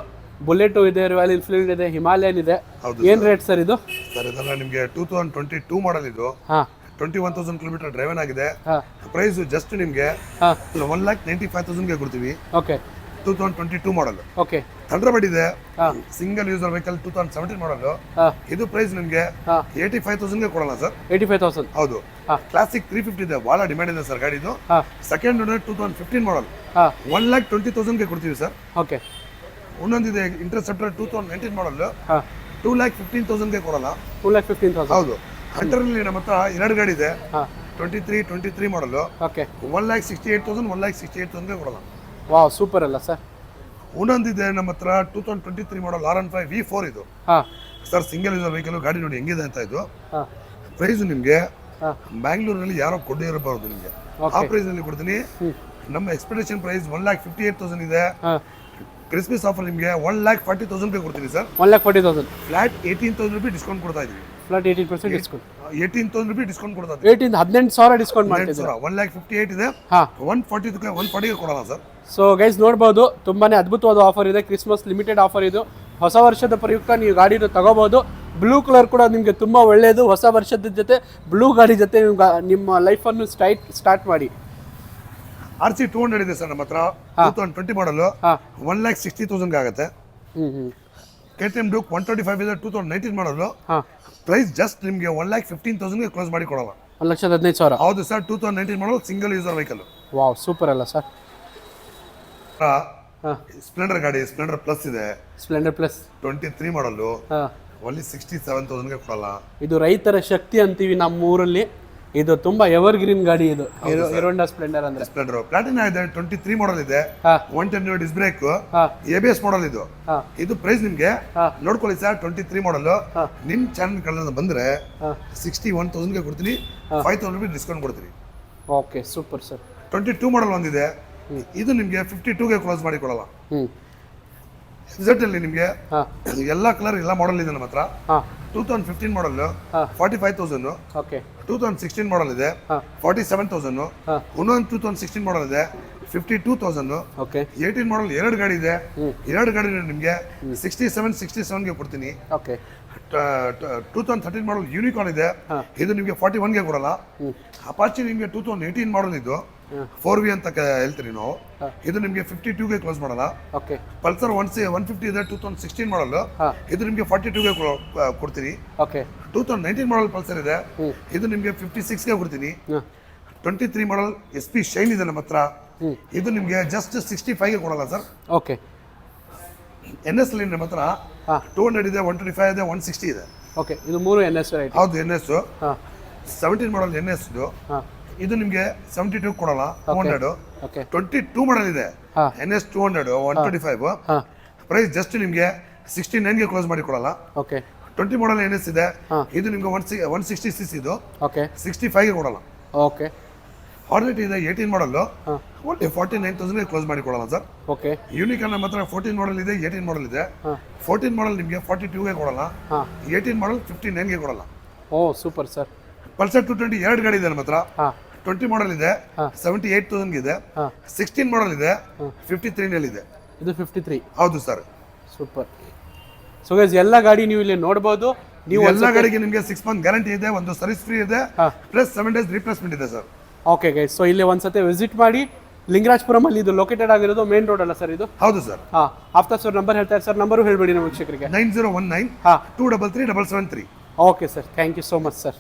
ಬುಲೆಟು ಇದೆ, ರಾಯಲ್ ಎನ್ಫೀಲ್ಡ್ ಇದೆ, ಹಿಮಾಲಯನ್ ಇದೆ. ಹೌದು ಏನು ರೇಟ್ ಸರ್ ಇದು? ಸರ್ ಇದೆಲ್ಲ ನಿಮಗೆ 2022 ಮಾಡಲ್ ಇದು. ಹಾಂ 21,000 ಕಿಲೋಮೀಟರ್ ಡ್ರೈವನ್ ಆಗಿದೆ. ಹಾಂ ಪ್ರೈಸ್ ಜಸ್ಟ್ ನಿಮಗೆ ಹಾಂ 1,95,000ಗೆ ಕೊಡ್ತೀವಿ. ಓಕೆ 2022 ಮಾಡಲ್. ಓಕೆ ಥಂಡರ್ಬರ್ಡ್ ಇದೆ, ಹಾಂ ಸಿಂಗಲ್ ಯೂಸರ್ ವೆಹಿಕಲ್ 2017 ಮಾಡಲ್. ಹಾಂ ಇದು ಪ್ರೈಸ್ ನಿಮಗೆ ಹಾಂ 85,000ಗೆ ಕೊಡೋಣ ಸರ್. 85,000. ಹೌದು. ಹಾಂ ಕ್ಲಾಸಿಕ್ 350 ಇದೆ, ಭಾಳ ಡಿಮ್ಯಾಂಡ್ ಇದೆ ಸರ್ ಗಾಡಿದು. ಹಾಂ ಸೆಕೆಂಡ್ ಓನರ್ 2015 ಮಾಡಲ್, ಹಾಂ 1,20,000ಗೆ ಕೊಡ್ತೀವಿ ಸರ್. ಓಕೆ ಇನ್ನೊಂದಿದೆ ಇಂಟರ್ಸೆಪ್ಟರ್ 2019 ಮಾಡಲ್, ಹಾಂ 2,15,000ಗೆ ಕೊಡಲ್ಲ. 2,15,000. ಹೌದು. ಹಂಟರಲ್ಲಿ ನಮ್ಮ ಹತ್ರ 2 ಗಾಡಿ ಇದೆ, ಹಾಂ 23 ಮಾಡಲು. ಓಕೆ 1,68,000, 1,68,000ಗೆ ಕೊಡಲ್ಲ. ವಾವ್ ಸೂಪರ್ ಅಲ್ಲ ಸರ್. ಇನ್ನೊಂದಿದೆ ನಮ್ಮ ಹತ್ರ 2023 ಮಾಡಲ್ R15 V4 ಇದು ಹಾಂ ಸರ್. ಸಿಂಗಲ್ ಯೂಸರ್ ವೆಹಿಕಲ್ ಗಾಡಿ ನೋಡಿ ಹೆಂಗಿದೆ ಅಂತ. ಇದು ಹಾಂ ಪ್ರೈಸ್ ನಿಮಗೆ ಹಾಂ ಬ್ಯಾಂಗ್ಳೂರಲ್ಲಿ ಯಾರೋ ಕೊಡದೇ ಇರಬಾರ್ದು ನಿಮಗೆ. ಆ ಪ್ರೈಸ್ ನಲ್ಲಿ ಕೊಡ್ತೀನಿ. ನಮ್ಮ ಎಕ್ಸ್ಪೆಕ್ಟೇಷನ್ ಪ್ರೈಸ್ 1,58,000 ಇದೆ. ಹಾಂ ಕ್ರಿಸ್ಮಸ್ ಆಫರ್ ನಿಮಗೆ 1,40,000ಗೆ ಕೊಡ್ತೀನಿ ಸರ್. 1,40,000. ಫ್ಲಾಟ್ 18,000 ರೂಪಾಯಿ ಡಿಸ್ಕೌಂಟ್ ಕೊಡ್ತಾ ಇದೀವಿ. Flat 18% discount. 18,000 ರೂಪಾಯಿ ಡಿಸ್ಕೌಂಟ್ ಕೊಡ್ತಾ ಇದೀವಿ. 18,000 ಡಿಸ್ಕೌಂಟ್ ಮಾಡ್ತಿದ್ದೀರಾ. 1,58,000 ಇದೆ. ಹಾಂ 140ಗೆ ಕೊಡೋಣ ಸರ್. ಸೊ ಗೈಸ್ ನೋಡ್ಬೋದು, ತುಂಬಾನೇ ಅದ್ಭುತವಾದ ಆಫರ್ ಇದೆ. ಕ್ರಿಸ್ಮಸ್ ಲಿಮಿಟೆಡ್ ಆಫರ್ ಇದು. ಹೊಸ ವರ್ಷದ ಪ್ರಯುಕ್ತ ನೀವು ಗಾಡಿನ ತಗೋಬಹುದು. ಬ್ಲೂ ಕಲರ್ ಕೂಡ ನಿಮಗೆ ತುಂಬ ಒಳ್ಳೆಯದು. ಹೊಸ ವರ್ಷದ ಜೊತೆ ಬ್ಲೂ ಗಾಡಿ ಜೊತೆ ನೀವು ನಿಮ್ಮ ಲೈಫನ್ನು ಸ್ಟಾರ್ಟ್ ಮಾಡಿ. RC 200 ಇದೆ ಸರ್ ನಮ್ಮ ಹತ್ರ, 2020 ಮಾಡಲು. ಹಾಂ 1,60,000ಗೆ ಆಗುತ್ತೆ. KTM Duke 125 ಇದೆ, 2019 ಮಾಡಲು. ಹಾಂ ಪ್ರೈಸ್ ಜಸ್ಟ್ ನಿಮಗೆ 1,15,000ಗೆ ಕ್ಲೋಸ್ ಮಾಡಿ ಕೊಡೋಣ. 1,15,000. ಹೌದು ಸರ್. 2019 ಮಾಡಲು single user vehicle. Wow super ಅಲ್ಲ ಸರ್. ಹಾಂ ಸ್ಪ್ಲೆಂಡರ್ ಗಾಡಿ, ಸ್ಪ್ಲೆಂಡರ್ ಪ್ಲಸ್ ಇದೆ, ಸ್ಪ್ಲೆಂಡರ್ ಪ್ಲಸ್ 23 ಮಾಡಲು. ಹಾಂ ಓನ್ಲಿ 67,000ಗೆ ಕೊಡಲ್ಲ. ಇದು ರೈತರ ಶಕ್ತಿ ಅಂತೀವಿ ನಮ್ಮ ಊರಲ್ಲಿ. ಇದು ತುಂಬಾ ಎವರ್ ಗ್ರೀನ್ ಗಾಡಿ ಇದು, ಹೀರೋಂಡಾ ಸ್ಪ್ಲೆಂಡರ್ ಅಂದ್ರೆ. ಸ್ಪ್ಲೆಂಡರ್ ಪ್ಲಾಟಿನಾ ಇದೆ, 23 ಮಾಡಲ್ ಇದೆ, ಹಾಂ 110 ಡಿಸ್ ಬ್ರೇಕ್, ಹಾಂ ABS ಮಾಡಲ್ ಇದು. ಹಾಂ ಇದು ಪ್ರೈಸ್ ನಿಮಗೆ ಹಾಂ ನೋಡ್ಕೊಳ್ಳಿ ಸರ್. 23 ಮಾಡಲ್ ಹಾಂ ನಿಮ್ ಚಾನಲ್ ಕಡೆಯಿಂದ ಬಂದ್ರೆ ಹಾಂ 61,000ಗೆ ಕೊಡ್ತೀನಿ. 5,000 ರೂಪಾಯಿ ಡಿಸ್ಕೌಂಟ್ ಕೊಡ್ತೀನಿ. Okay super sir. 22 ಮಾಡಲ್ ಒಂದಿದೆ, ಇದು ನಿಮಗೆ 52ಗೆ ಕ್ಲೋಸ್ ಮಾಡಿ ಕೊಡಲ್ಲ. ಹ್ಞೂ ರಿಸಲ್ಟ್ ಅಲ್ಲಿ ನಿಮಗೆ ಹಾಂ ಎಲ್ಲ ಕಲರ್ ಎಲ್ಲ ಮಾಡಲ್ ಇದೆ ನಮ್ಮ ಹತ್ರ. ಹಾಂ 2015 ಮಾಡಲ್ ಹಾಂ 45,000, ಓಕೆ 2016 ಮಾಡಲ್ ಇದೆ ಹಾಂ 47,000, ಹಾಂ ಇನ್ನೊಂದು 2016 ಮಾಡಲ್ ಇದೆ 52,000. ಓಕೆ 18 ಮಾಡಲ್ 2 ಗಾಡಿ ಇದೆ. ಹ್ಞೂ 2 ಗಾಡಿ ನಿಮಗೆ 67ಗೆ ಕೊಡ್ತೀನಿ. ಓಕೆ 2013 ಮಾಡಲ್ ಯೂನಿಕಾರ್ನ್ ಇದೆ, ಹಾಂ ಇದು ನಿಮಗೆ 41ಗೆ ಕೊಡಲ್ಲ. ಹ್ಞೂ ಅಪಾಚಿ ನಿಮಗೆ 2018 ಮಾಡಲ್ ಇದು, 4V ಅಂತ ಹೇಳ್ತೀರಿ ನಾವು. ಹಾಂ ಇದು ನಿಮಗೆ 52ಗೆ ಕ್ಲೋಸ್ ಮಾಡಲ್ಲ. ಓಕೆ ಪಲ್ಸರ್ 150 ಇದೆ, 2016 ಮಾಡಲ್, ಹಾಂ ಇದು ನಿಮಗೆ 42ಗೆ ಕೊಡ್ತೀನಿ. ಓಕೆ 2019 ಮಾಡಲ್ ಪಲ್ಸರ್ ಇದೆ, ಹ್ಞೂ ಇದು ನಿಮಗೆ 56ಗೆ ಕೊಡ್ತೀನಿ. ಹಾಂ 23 ಮಾಡಲ್ SP ಶೈನ್ ಇದೆ ನಮ್ಮ ಹತ್ರ, ಹ್ಞೂ ಇದು ನಿಮಗೆ ಜಸ್ಟ್ 65ಗೆ ಕೊಡಲ್ಲ ಸರ್. ಓಕೆ NS ಅಲ್ಲಿ ನಮ್ಮ ಹತ್ರ ಹಾಂ 200 ಇದೆ, 125 ಇದೆ, 160 ಇದೆ. ಓಕೆ ಇದು 3 NS ವೆರೈಟಿ. ಹೌದು NS. ಹಾಂ 17 ಮಾಡಲ್ NS ಇದು, ಹಾಂ ಇದು ನಿಮಗೆ 72 ಕೊಡಲ್ಲ, 200. ಓಕೆ 22 ಮಾಡಲ್ ಇದೆ, ಹಾಂ NS 200 125, ಹಾಂ ಪ್ರೈಸ್ ಜಸ್ಟ್ ನಿಮಗೆ 69ಗೆ ಕ್ಲೋಸ್ ಮಾಡಿ ಕೊಡಲ್ಲ. ಓಕೆ 20 ಮಾಡಲ್ NS ಇದೆ, ಹಾಂ ಇದು ನಿಮಗೆ 160cc ಇದು, ಓಕೆ 65ಗೆ ಕೊಡಲ್ಲ. ಓಕೆ ಹಾರ್ನೆಟ್ ಇದೆ 18 ಮಾಡಲ್ಲು, ಹಾಂ ಓನ್ಲಿ 49,000ಗೆ ಕ್ಲೋಸ್ ಮಾಡಿ ಕೊಡಲ್ಲ ಸರ್. ಓಕೆ ಯೂನಿಕಾರ್ನ್ ನಮ್ಮ ಹತ್ರ 14 ಮಾಡಲ್ ಇದೆ, 18 ಮಾಡಲ್ ಇದೆ. ಹಾಂ 14 ಮಾಡಲ್ ನಿಮಗೆ 42ಗೆ ಕೊಡಲ್ಲ, ಹಾಂ 18 ಮಾಡಲ್ 59ಗೆ ಕೊಡಲ್ಲ. ಓ ಸೂಪರ್ ಸರ್. ಪಲ್ಸರ್ 220 2 ಗಾಡಿ ಇದೆ ನಮ್ಮ ಹತ್ರ. ಹಾಂ 20 ಮಾಡಲ್ ಇದೆ, ಹಾಂ 78,000 ಇದೆ. ಹಾಂ 16 ಮಾಡಲ್ ಇದೆ, ಹಾಂ 53 ಇದೆ. ಇದು 53. ಹೌದು ಸರ್. ಸೂಪರ್. ಸೊ ಗೈಸ್ ಎಲ್ಲ ಗಾಡಿ ನೀವು ಇಲ್ಲಿ ನೋಡ್ಬೋದು. ನೀವು ಎಲ್ಲ ಗಾಡಿಗೆ ನಿಮಗೆ 6 ಮಂತ್ ಗ್ಯಾರಂಟಿ ಇದೆ, ಒಂದು ಸರ್ವಿಸ್ ಫ್ರೀ ಇದೆ, ಹಾಂ ಪ್ಲಸ್ 7 ಡೇಸ್ ರೀಪ್ಲೇಸ್ಮೆಂಟ್ ಇದೆ ಸರ್. ಓಕೆ ಗೈಸ್, ಸೊ ಇಲ್ಲಿ ಒಂದ್ಸತಿ ವಿಸಿಟ್ ಮಾಡಿ. ಲಿಂಗರಾಜಪುರಮಲ್ಲಿ ಇದು ಲೊಕೇಟೆಡ್ ಆಗಿರೋದು, ಮೇನ್ ರೋಡ್ ಅಲ್ಲ ಸರ್ ಇದು? ಹೌದು ಸರ್. ಹಾಂ ಆಫ್ಟರ್ ಸರ್ ನಂಬರ್ ಹೇಳ್ತಾರೆ ಸರ್, ನಂಬರು ಹೇಳ್ಬೇಡಿ ನಮ್ಮ ವೀಕ್ಷಕರಿಗೆ. 9019 ಹಾಂ 233 773. Okay sir, thank you so much sir.